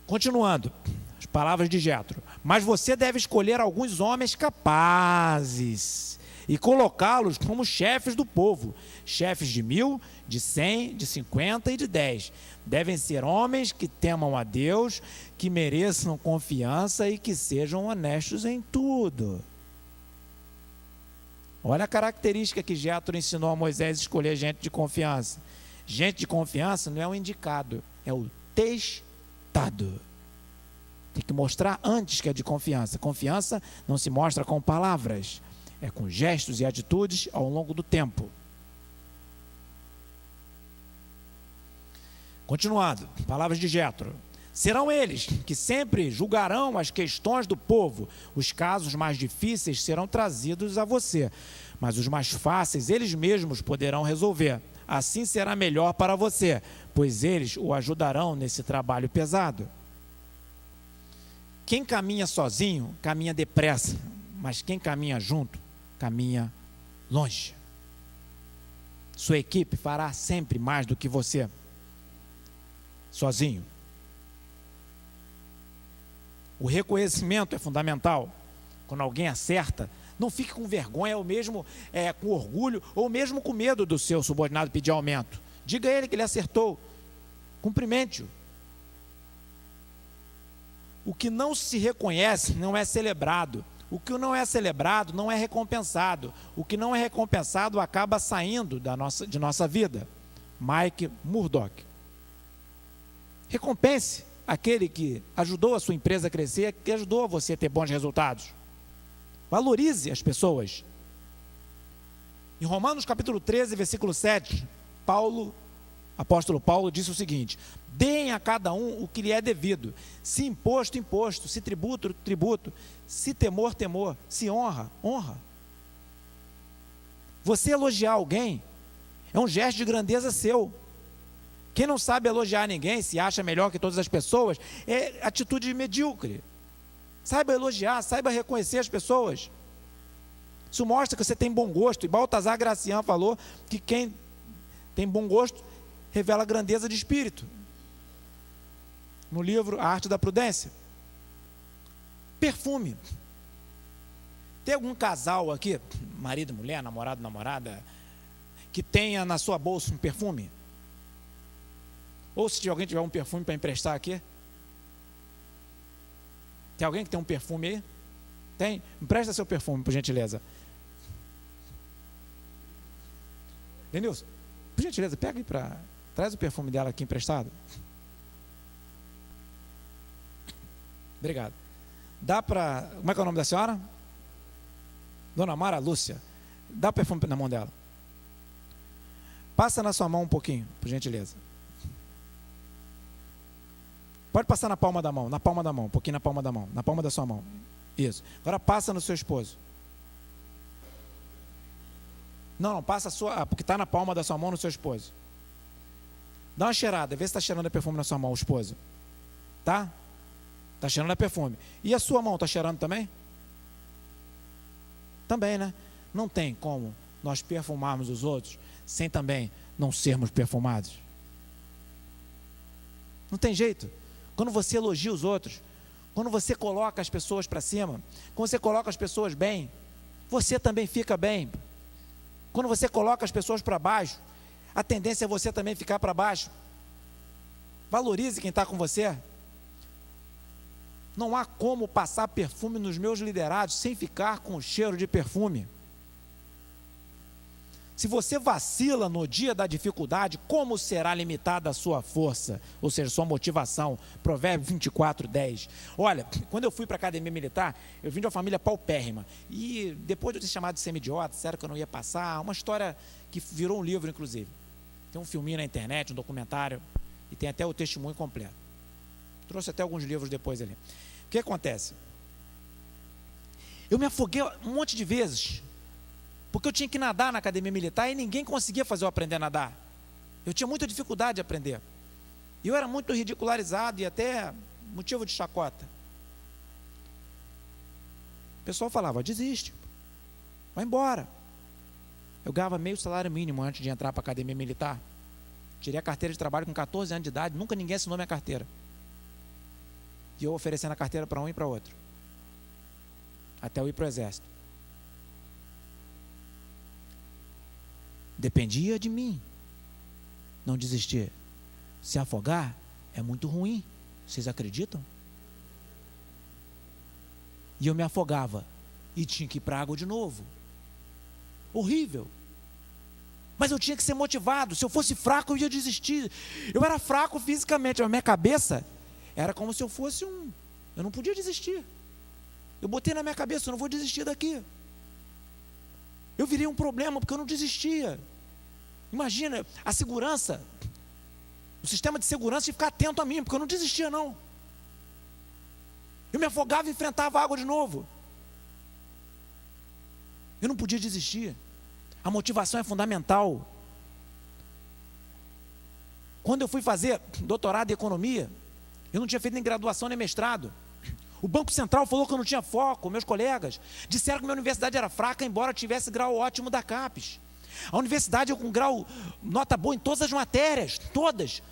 Continuando, as palavras de Jetro. Mas você deve escolher alguns homens capazes e colocá-los como chefes do povo, chefes de 1000, de 100, de 50 e de 10. Devem ser homens que temam a Deus, que mereçam confiança e que sejam honestos em tudo. Olha a característica que Jétro ensinou a Moisés a escolher gente de confiança. Gente de confiança não é o indicado, é o testado. Tem que mostrar antes que é de confiança. Confiança não se mostra com palavras, é com gestos e atitudes ao longo do tempo. Continuando, palavras de Jétro. Serão eles que sempre julgarão as questões do povo. Os casos mais difíceis serão trazidos a você, mas os mais fáceis eles mesmos poderão resolver. Assim será melhor para você, pois eles o ajudarão nesse trabalho pesado. Quem caminha sozinho, caminha depressa, mas quem caminha junto, caminha longe. Sua equipe fará sempre mais do que você, sozinho. O reconhecimento é fundamental. Quando alguém acerta, não fique com vergonha ou mesmo com orgulho ou mesmo com medo do seu subordinado pedir aumento. Diga a ele que ele acertou. Cumprimente-o. O que não se reconhece não é celebrado. O que não é celebrado não é recompensado. O que não é recompensado acaba saindo de nossa vida. Mike Murdock. Recompense aquele que ajudou a sua empresa a crescer, que ajudou você a ter bons resultados. Valorize as pessoas. Em Romanos capítulo 13, versículo 7, apóstolo Paulo disse o seguinte: deem a cada um o que lhe é devido, se imposto, imposto, se tributo, tributo, se temor, temor, se honra, honra. Você elogiar alguém é um gesto de grandeza seu. Quem não sabe elogiar ninguém, se acha melhor que todas as pessoas, é atitude medíocre. Saiba elogiar, saiba reconhecer as pessoas. Isso mostra que você tem bom gosto. E Baltazar Gracian falou que quem tem bom gosto revela grandeza de espírito. No livro A Arte da Prudência. Perfume. Tem algum casal aqui, marido, mulher, namorado, namorada, que tenha na sua bolsa um perfume? Ou se alguém tiver um perfume para emprestar aqui? Tem alguém que tem um perfume aí? Tem? Empresta seu perfume, por gentileza. Denilson, por gentileza, pega aí traz o perfume dela aqui emprestado. Obrigado. Dá para... Como é que é o nome da senhora? Dona Mara Lúcia. Dá o perfume na mão dela. Passa na sua mão um pouquinho, por gentileza. Pode passar na palma da mão, um pouquinho na palma da mão, na palma da sua mão. Isso. Agora passa no seu esposo. Não, passa a sua, porque está na palma da sua mão no seu esposo. Dá uma cheirada, vê se está cheirando a perfume na sua mão, o esposo. Tá? Está cheirando a perfume. E a sua mão está cheirando também? Também, né? Não tem como nós perfumarmos os outros sem também não sermos perfumados. Não tem jeito. Quando você elogia os outros, quando você coloca as pessoas para cima, quando você coloca as pessoas bem, você também fica bem. Quando você coloca as pessoas para baixo, a tendência é você também ficar para baixo. Valorize quem está com você. Não há como passar perfume nos meus liderados sem ficar com o cheiro de perfume. Se você vacila no dia da dificuldade, como será limitada a sua força? Ou seja, sua motivação. Provérbios 24:10. Olha, quando eu fui para a academia militar, eu vim de uma família paupérrima. E depois de eu ter chamado de semi-idiota, sério que eu não ia passar, uma história que virou um livro, inclusive. Tem um filminho na internet, um documentário, e tem até o testemunho completo. Trouxe até alguns livros depois ali. O que acontece? Eu me afoguei um monte de vezes, porque eu tinha que nadar na academia militar e ninguém conseguia fazer eu aprender a nadar. Eu tinha muita dificuldade de aprender. E eu era muito ridicularizado e até motivo de chacota. O pessoal falava: desiste, vai embora. Eu ganhava meio salário mínimo antes de entrar para a academia militar. Tirei a carteira de trabalho com 14 anos de idade, nunca ninguém assinou minha carteira. E eu oferecendo a carteira para um e para outro. Até eu ir para o exército. Dependia de mim não desistir. Se afogar é muito ruim. Vocês acreditam? E eu me afogava e tinha que ir para a água de novo. horrível. Mas eu tinha que ser motivado. Se eu fosse fraco, eu ia desistir. Eu era fraco fisicamente, mas a minha cabeça era como se eu fosse eu não podia desistir. Eu botei na minha cabeça, eu não vou desistir daqui. Eu virei um problema porque eu não desistia. Imagina, a segurança, o sistema de segurança tinha que ficar atento a mim, porque eu não desistia não. Eu me afogava e enfrentava a água de novo. Eu não podia desistir. A motivação é fundamental. Quando eu fui fazer doutorado em economia, eu não tinha feito nem graduação nem mestrado. O Banco Central falou que eu não tinha foco, meus colegas disseram que minha universidade era fraca, embora tivesse grau ótimo da CAPES. A universidade, eu com grau, nota boa em todas as matérias, todas,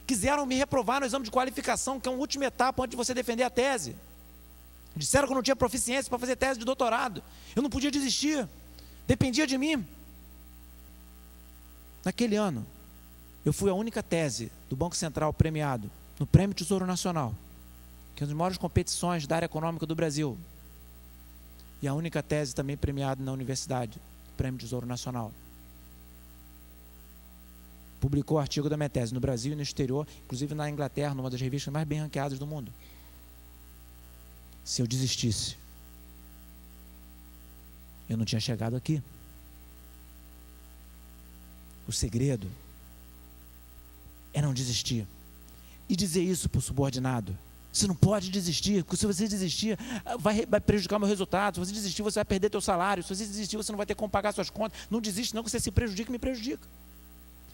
quiseram me reprovar no exame de qualificação, que é uma última etapa antes de você defender a tese. Disseram que eu não tinha proficiência para fazer tese de doutorado. Eu não podia desistir, dependia de mim. Naquele ano, eu fui a única tese do Banco Central premiado no Prêmio Tesouro Nacional, que é uma das maiores competições da área econômica do Brasil. E a única tese também premiada na universidade, Prêmio Tesouro Nacional. Publicou o artigo da minha tese no Brasil e no exterior, inclusive na Inglaterra, numa das revistas mais bem ranqueadas do mundo. Se eu desistisse, eu não tinha chegado aqui. O segredo é não desistir. E dizer isso para o subordinado: você não pode desistir, porque se você desistir, vai prejudicar o meu resultado. Se você desistir, você vai perder teu salário. Se você desistir, você não vai ter como pagar suas contas. Não desiste não, que você se prejudica e me prejudica.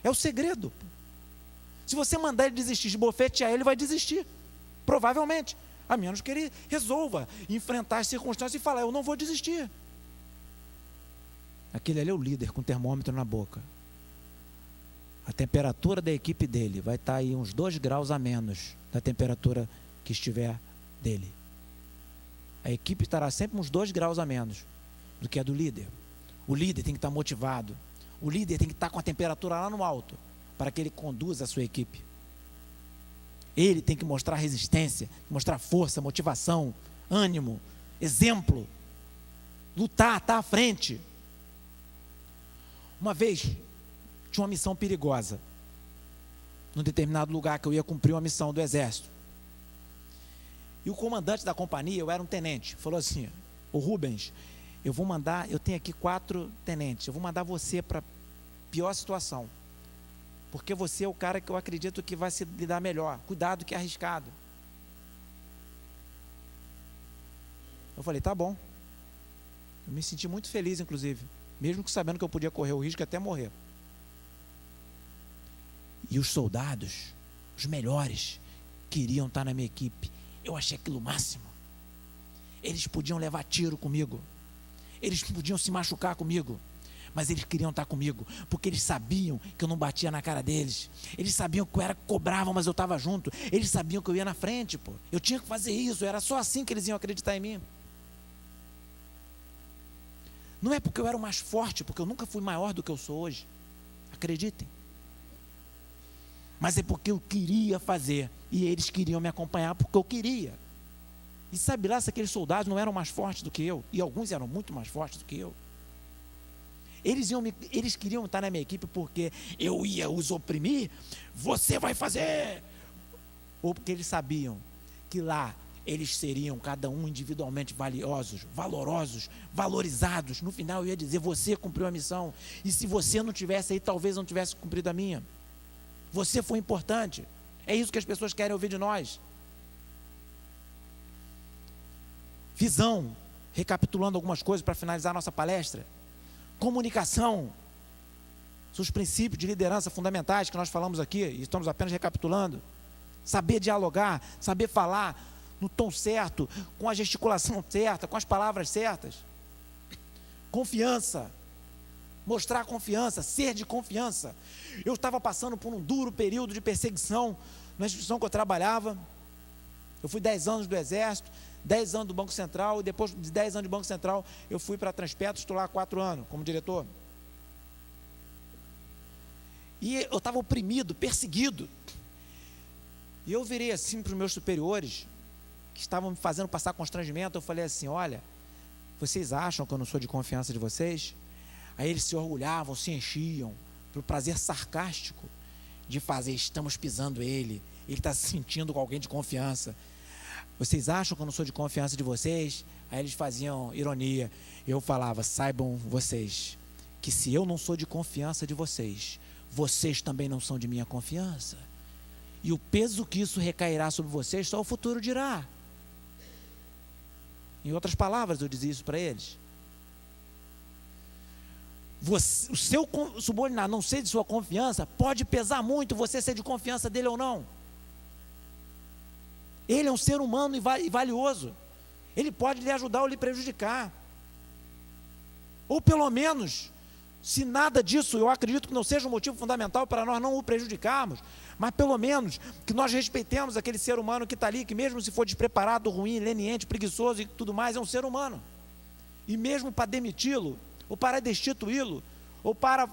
É o segredo. Se você mandar ele desistir, esbofetear ele, vai desistir. Provavelmente. A menos que ele resolva enfrentar as circunstâncias e falar: eu não vou desistir. Aquele ali é o líder com o termômetro na boca. A temperatura da equipe dele vai estar aí uns 2 graus a menos da temperatura que estiver dele. A equipe estará sempre uns 2 graus a menos do que a do líder. O líder tem que estar motivado. O líder tem que estar com a temperatura lá no alto para que ele conduza a sua equipe. Ele tem que mostrar resistência, mostrar força, motivação, ânimo, exemplo, lutar, estar à frente. Uma vez, tinha uma missão perigosa, num determinado lugar que eu ia cumprir uma missão do exército. E o comandante da companhia, eu era um tenente, falou assim: ô Rubens, eu tenho aqui 4 tenentes, eu vou mandar você para a pior situação, porque você é o cara que eu acredito que vai se lidar melhor, cuidado que é arriscado. Eu falei: tá bom. Eu me senti muito feliz, inclusive, mesmo que sabendo que eu podia correr o risco até morrer. E os soldados, os melhores, queriam estar na minha equipe. Eu achei aquilo o máximo. Eles podiam levar tiro comigo, eles podiam se machucar comigo, mas eles queriam estar comigo, porque eles sabiam que eu não batia na cara deles. Eles sabiam que eu era cobrava, mas eu estava junto. Eles sabiam que eu ia na frente, pô. Eu tinha que fazer isso, era só assim que eles iam acreditar em mim. Não é porque eu era o mais forte, porque eu nunca fui maior do que eu sou hoje, acreditem. Mas é porque eu queria fazer, e eles queriam me acompanhar porque eu queria. E sabe lá se aqueles soldados não eram mais fortes do que eu, e alguns eram muito mais fortes do que eu. Eles queriam estar na minha equipe porque eu ia os oprimir. Você vai fazer! Ou porque eles sabiam que lá eles seriam cada um individualmente valiosos, valorosos, valorizados. No final eu ia dizer: você cumpriu a missão, e se você não tivesse aí, talvez não tivesse cumprido a minha. Você foi importante. É isso que as pessoas querem ouvir de nós. Visão, recapitulando algumas coisas para finalizar a nossa palestra. Comunicação, os princípios de liderança fundamentais que nós falamos aqui, e estamos apenas recapitulando. Saber dialogar, saber falar no tom certo, com a gesticulação certa, com as palavras certas. Confiança, mostrar confiança, ser de confiança. Eu estava passando por um duro período de perseguição na instituição que eu trabalhava. Eu fui 10 anos do Exército, 10 anos do Banco Central, e depois de 10 anos do Banco Central, eu fui para a Transpetro, estou lá há 4 anos como diretor. E eu estava oprimido, perseguido. E eu virei assim para os meus superiores, que estavam me fazendo passar constrangimento. Eu falei assim: olha, vocês acham que eu não sou de confiança de vocês? Aí eles se orgulhavam, se enchiam, para o prazer sarcástico de fazer, estamos pisando ele está se sentindo com alguém de confiança. Vocês acham que eu não sou de confiança de vocês? Aí eles faziam ironia. Eu falava, saibam vocês, que se eu não sou de confiança de vocês, vocês também não são de minha confiança. E o peso que isso recairá sobre vocês, só o futuro dirá. Em outras palavras, eu dizia isso para eles. O seu subordinado não ser de sua confiança, pode pesar muito você ser de confiança dele ou não. Ele é um ser humano e valioso. Ele pode lhe ajudar ou lhe prejudicar. Ou pelo menos, se nada disso, eu acredito que não seja um motivo fundamental para nós não o prejudicarmos, mas pelo menos que nós respeitemos aquele ser humano que está ali, que mesmo se for despreparado, ruim, leniente, preguiçoso e tudo mais, é um ser humano. E mesmo para demiti-lo, ou para destituí-lo, ou para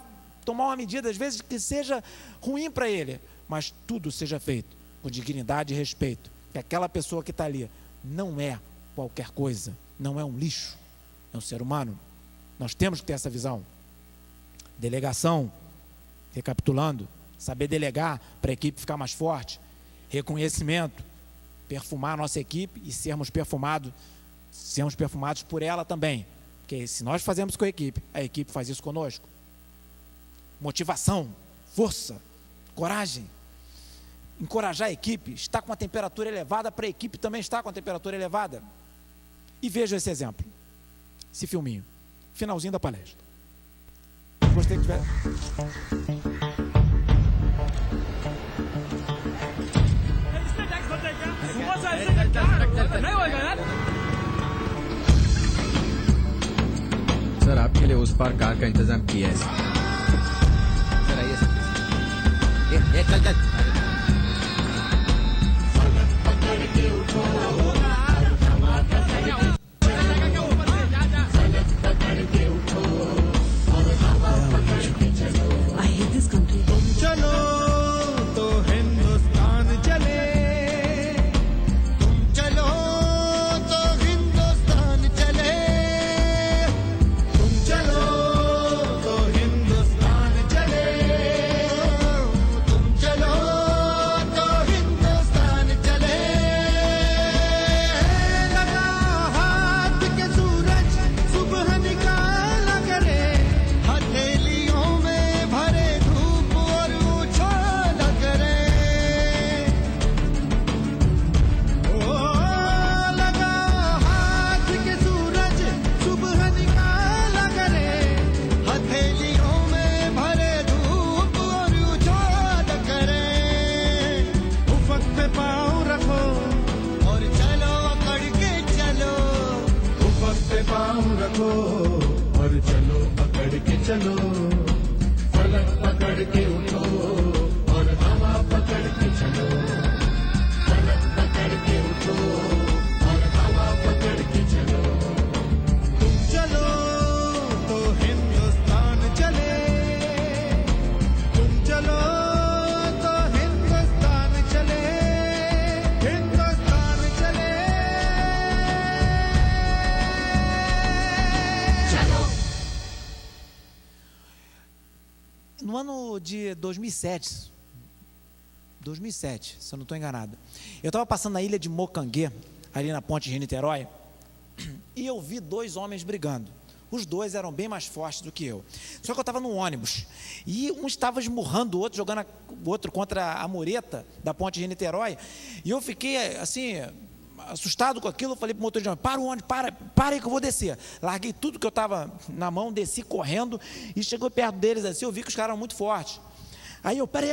tomar uma medida, às vezes, que seja ruim para ele, mas tudo seja feito com dignidade e respeito. Que aquela pessoa que está ali não é qualquer coisa, não é um lixo, é um ser humano. Nós temos que ter essa visão. Delegação, recapitulando, saber delegar para a equipe ficar mais forte. Reconhecimento, perfumar a nossa equipe e sermos perfumados por ela também. Porque se nós fazemos com a equipe faz isso conosco. Motivação, força, coragem. Encorajar a equipe, estar com a temperatura elevada para a equipe também estar com a temperatura elevada. E veja esse exemplo, esse filminho, finalzinho da palestra. Gostei que tiver. Sir आपके लिए उस पार कार का इंतजाम किया है सर आइए सर चल चल I hate this country. चलो तो हिंदुस्तान चले, तुम चलो तो हिंदुस्तान चले, तुम चलो तो हिंदुस्तान चले, तुम चलो तो हिंदुस्तान चले। लगा हाथ के सूरज सुबह निकाला करे, हथेलियों में भरे धूप और उछाला करे। ओ लगा हाथ के सूरज सुबह निकाला करे, हथेलियों में भरे धूप और उछाला करे। उफक पे पाँव रखो और चलो अकड़ के चलो, उफक पे पाँव रखो और चलो पकड़ के चलो, फलक पकड़ के उठो और हवा पकड़ के चलो, फलक पकड़ के उठो और हवा पकड़ के चलो। तुम चलो तो हिंदुस्तान चले, तुम चलो तो हिंदुस्तान चले, हिंदुस्तान चले। No ano de 2007, se eu não estou enganado, eu estava passando na ilha de Mocanguê, ali na ponte de Niterói, e eu vi dois homens brigando. Os dois eram bem mais fortes do que eu. Só que eu estava num ônibus, e um estava esmurrando o outro, jogando o outro contra a mureta da ponte de Niterói, e eu fiquei assim, assustado com aquilo. Eu falei para o motorista, para o ônibus, para aí que eu vou descer. Larguei tudo que eu estava na mão, desci correndo, e chegou perto deles assim, eu vi que os caras eram muito fortes. Aí eu, peraí,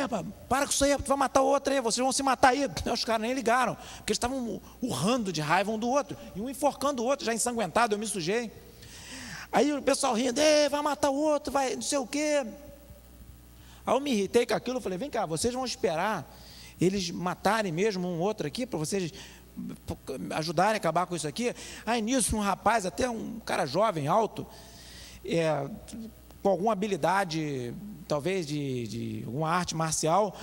para com isso aí, tu vai matar o outro aí, vocês vão se matar aí. Os caras nem ligaram, porque eles estavam urrando de raiva um do outro, e um enforcando o outro, já ensanguentado, eu me sujei. Aí o pessoal rindo, vai matar o outro, vai não sei o quê. Aí eu me irritei com aquilo, eu falei, vem cá, vocês vão esperar eles matarem mesmo um outro aqui, para vocês ajudarem a acabar com isso aqui? Aí nisso um rapaz, até um cara jovem, alto, com alguma habilidade, talvez de alguma arte marcial,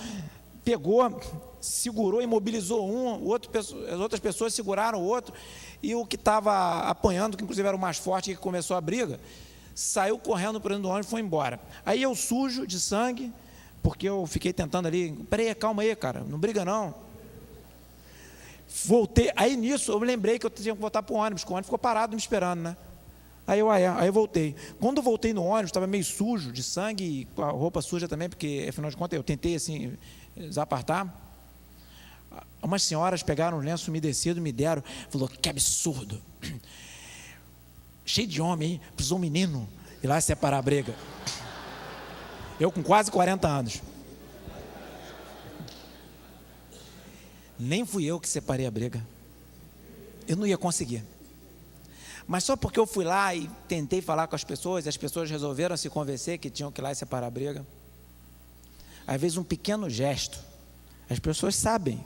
pegou, segurou, imobilizou um, as outras pessoas seguraram o outro, e o que estava apanhando, que inclusive era o mais forte, que começou a briga, saiu correndo para dentro do ônibus e foi embora. Aí eu sujo de sangue, porque eu fiquei tentando ali, peraí, calma aí, cara, não briga não. Voltei, aí nisso eu me lembrei que eu tinha que voltar para o ônibus, porque o ônibus ficou parado me esperando, né? Aí eu voltei. Quando eu voltei no ônibus, estava meio sujo de sangue e com a roupa suja também, porque afinal de contas eu tentei assim desapartar. Umas senhoras pegaram um lenço umedecido e me deram, falou, que absurdo. Cheio de homem, hein? Precisou um menino ir lá separar a briga. Eu com quase 40 anos. Nem fui eu que separei a briga. Eu não ia conseguir. Mas só porque eu fui lá e tentei falar com as pessoas resolveram se convencer que tinham que ir lá e separar a briga. Às vezes um pequeno gesto, as pessoas sabem,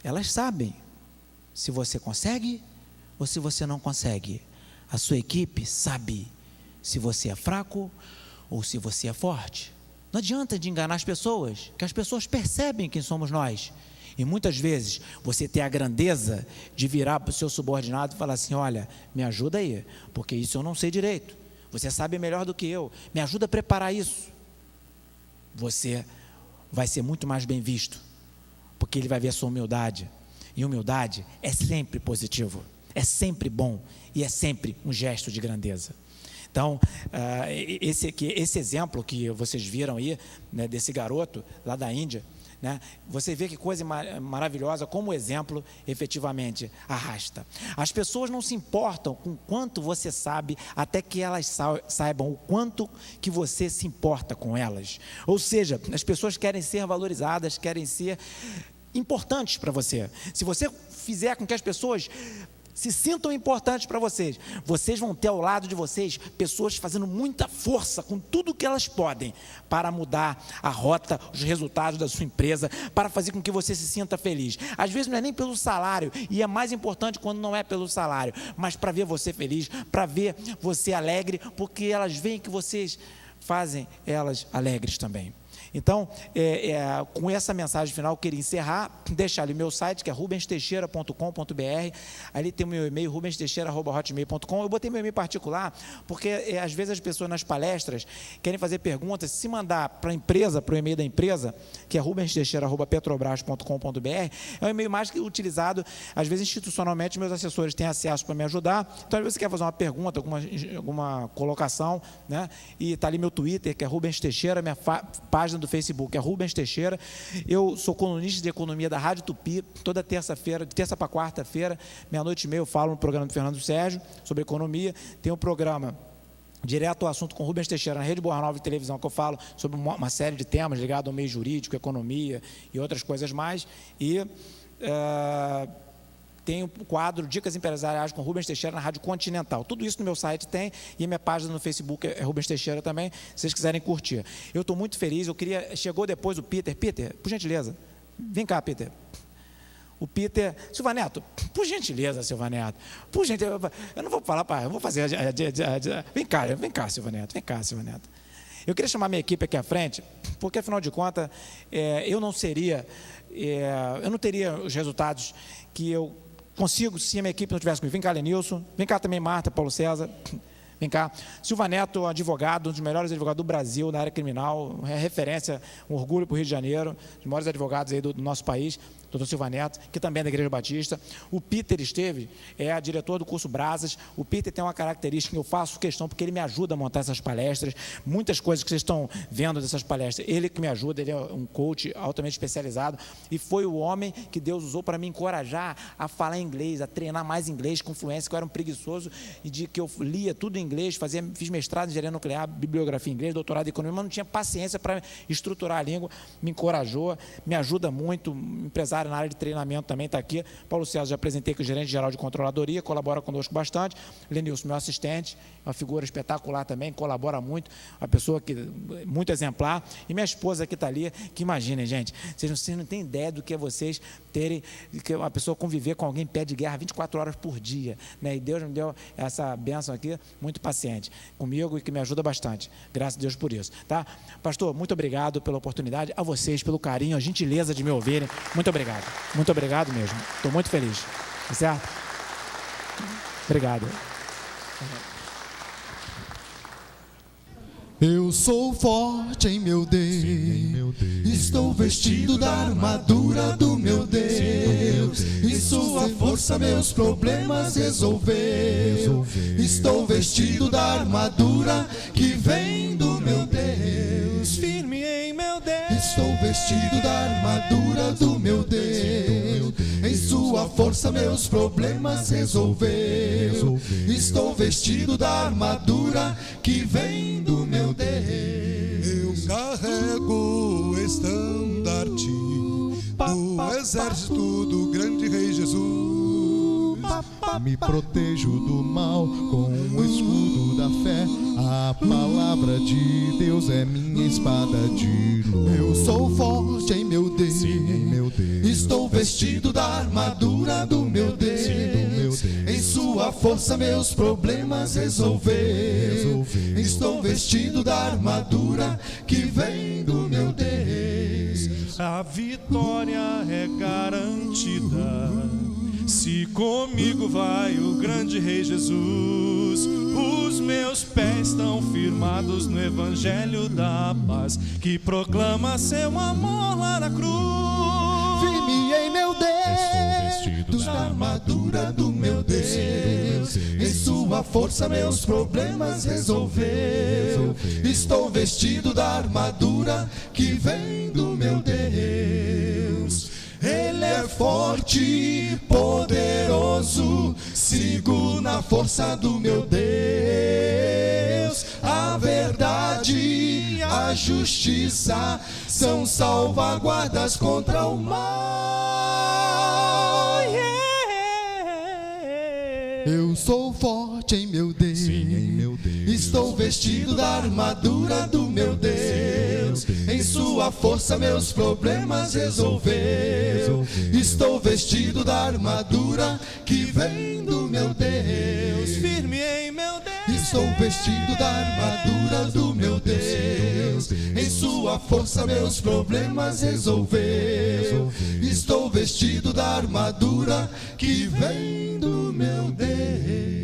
elas sabem se você consegue ou se você não consegue. A sua equipe sabe se você é fraco ou se você é forte. Não adianta de enganar as pessoas, que as pessoas percebem quem somos nós. E muitas vezes você tem a grandeza de virar para o seu subordinado e falar assim, olha, me ajuda aí, porque isso eu não sei direito. Você sabe melhor do que eu, me ajuda a preparar isso. Você vai ser muito mais bem visto, porque ele vai ver a sua humildade. E humildade é sempre positivo, é sempre bom e é sempre um gesto de grandeza. Então, esse exemplo que vocês viram aí, né, desse garoto lá da Índia, né, você vê que coisa maravilhosa, como o exemplo efetivamente arrasta. As pessoas não se importam com quanto você sabe, até que elas saibam o quanto que você se importa com elas. Ou seja, as pessoas querem ser valorizadas, querem ser importantes para você. Se você fizer com que as pessoas se sintam importantes para vocês, vocês vão ter ao lado de vocês pessoas fazendo muita força com tudo que elas podem para mudar a rota, os resultados da sua empresa, para fazer com que você se sinta feliz. Às vezes não é nem pelo salário, e é mais importante quando não é pelo salário, mas para ver você feliz, para ver você alegre, porque elas veem que vocês fazem elas alegres também. Então, com essa mensagem final, eu queria encerrar, deixar ali o meu site, que é rubensteixeira.com.br. Ali tem o meu e-mail, rubensteixeira@hotmail.com. Eu botei meu e-mail particular, porque às vezes as pessoas nas palestras querem fazer perguntas. Se mandar para a empresa, para o e-mail da empresa, que é rubensteixeira@petrobras.com.br, é um e-mail mais utilizado, às vezes institucionalmente, meus assessores têm acesso para me ajudar. Então, às vezes você quer fazer uma pergunta, alguma colocação, né? E está ali meu Twitter, que é Rubens Teixeira, minha página do Facebook é Rubens Teixeira. Eu sou colunista de economia da Rádio Tupi, toda terça-feira, de terça para quarta-feira, meia-noite e meia, eu falo no programa do Fernando Sérgio sobre economia. Tem um programa direto ao assunto com Rubens Teixeira na Rede Boa Nova de televisão, que eu falo sobre uma série de temas ligados ao meio jurídico, economia e outras coisas mais. E tem o quadro Dicas Empresariais com Rubens Teixeira na Rádio Continental. Tudo isso no meu site tem, e a minha página no Facebook é Rubens Teixeira também, se vocês quiserem curtir. Eu estou muito feliz, chegou depois o Peter, por gentileza, vem cá, Peter. O Peter, Silva Neto, por gentileza, Silva Neto, por gentileza, eu não vou falar, eu vou fazer, vem cá, Silva Neto, Eu queria chamar minha equipe aqui à frente, porque afinal de contas, eu não teria os resultados que eu consigo se a minha equipe não tivesse comigo. Vem cá, Lenilson. Vem cá também, Marta, Paulo César. Vem cá. Silva Neto, advogado, um dos melhores advogados do Brasil na área criminal, é referência, um orgulho para o Rio de Janeiro, um dos maiores advogados aí do nosso país, doutor Silva Neto, que também é da Igreja Batista. O Peter Esteves é diretor do curso Brasas. O Peter tem uma característica que eu faço questão, porque ele me ajuda a montar essas palestras. Muitas coisas que vocês estão vendo dessas palestras, ele que me ajuda, ele é um coach altamente especializado, e foi o homem que Deus usou para me encorajar a falar inglês, a treinar mais inglês com fluência, que eu era um preguiçoso, e de que eu lia tudo em inglês, fiz mestrado em engenharia nuclear, bibliografia em inglês, doutorado em economia, mas não tinha paciência para estruturar a língua. Me encorajou, me ajuda muito, empresário na área de treinamento também está aqui. Paulo César, já apresentei que o gerente geral de controladoria, colabora conosco bastante. Lenilson, meu assistente, uma figura espetacular também, colabora muito, uma pessoa que muito exemplar. E minha esposa que está ali, que imaginem, gente, vocês não têm ideia do que é vocês terem, que uma pessoa conviver com alguém em pé de guerra 24 horas por dia, né? E Deus me deu essa bênção aqui, muito paciente comigo e que me ajuda bastante. Graças a Deus por isso, tá? Pastor, muito obrigado pela oportunidade, a vocês pelo carinho, a gentileza de me ouvirem. Muito obrigado mesmo. Estou muito feliz, tá certo? Obrigado. Eu sou forte em meu Deus, estou vestido da armadura do meu Deus. Em sua força meus problemas resolveu. Estou vestido da armadura que vem do meu Deus. Firme em meu Deus. Estou vestido da armadura do meu Deus. Em sua força meus problemas resolveu. Estou vestido da armadura que vem do meu Deus. Eu carrego o estandarte do exército do grande Rei Jesus. Me protejo do mal com o escudo da fé. A palavra de Deus é minha espada de luz. Eu sou forte em meu Deus, estou vestido da armadura do meu Deus. Em sua força meus problemas resolveu. Estou vestido da armadura que vem do meu Deus. A vitória é garantida. Se comigo vai o grande Rei Jesus, os meus pés estão firmados no Evangelho da paz, que proclama seu amor lá na cruz. Firme em meu Deus, da armadura do meu Deus. Em sua força meus problemas resolveu. Estou vestido da armadura que vem do meu Deus. Ele é forte, poderoso, sigo na força do meu Deus. A verdade, a justiça são salvaguardas contra o mal. Eu sou forte em meu Deus, estou vestido da armadura do meu Deus. Em sua força meus problemas resolveu. Estou vestido da armadura que vem do meu Deus. Firme em meu Deus. Estou vestido da armadura do meu Deus. Em sua força meus problemas resolveu. Estou vestido da armadura que vem do meu Deus.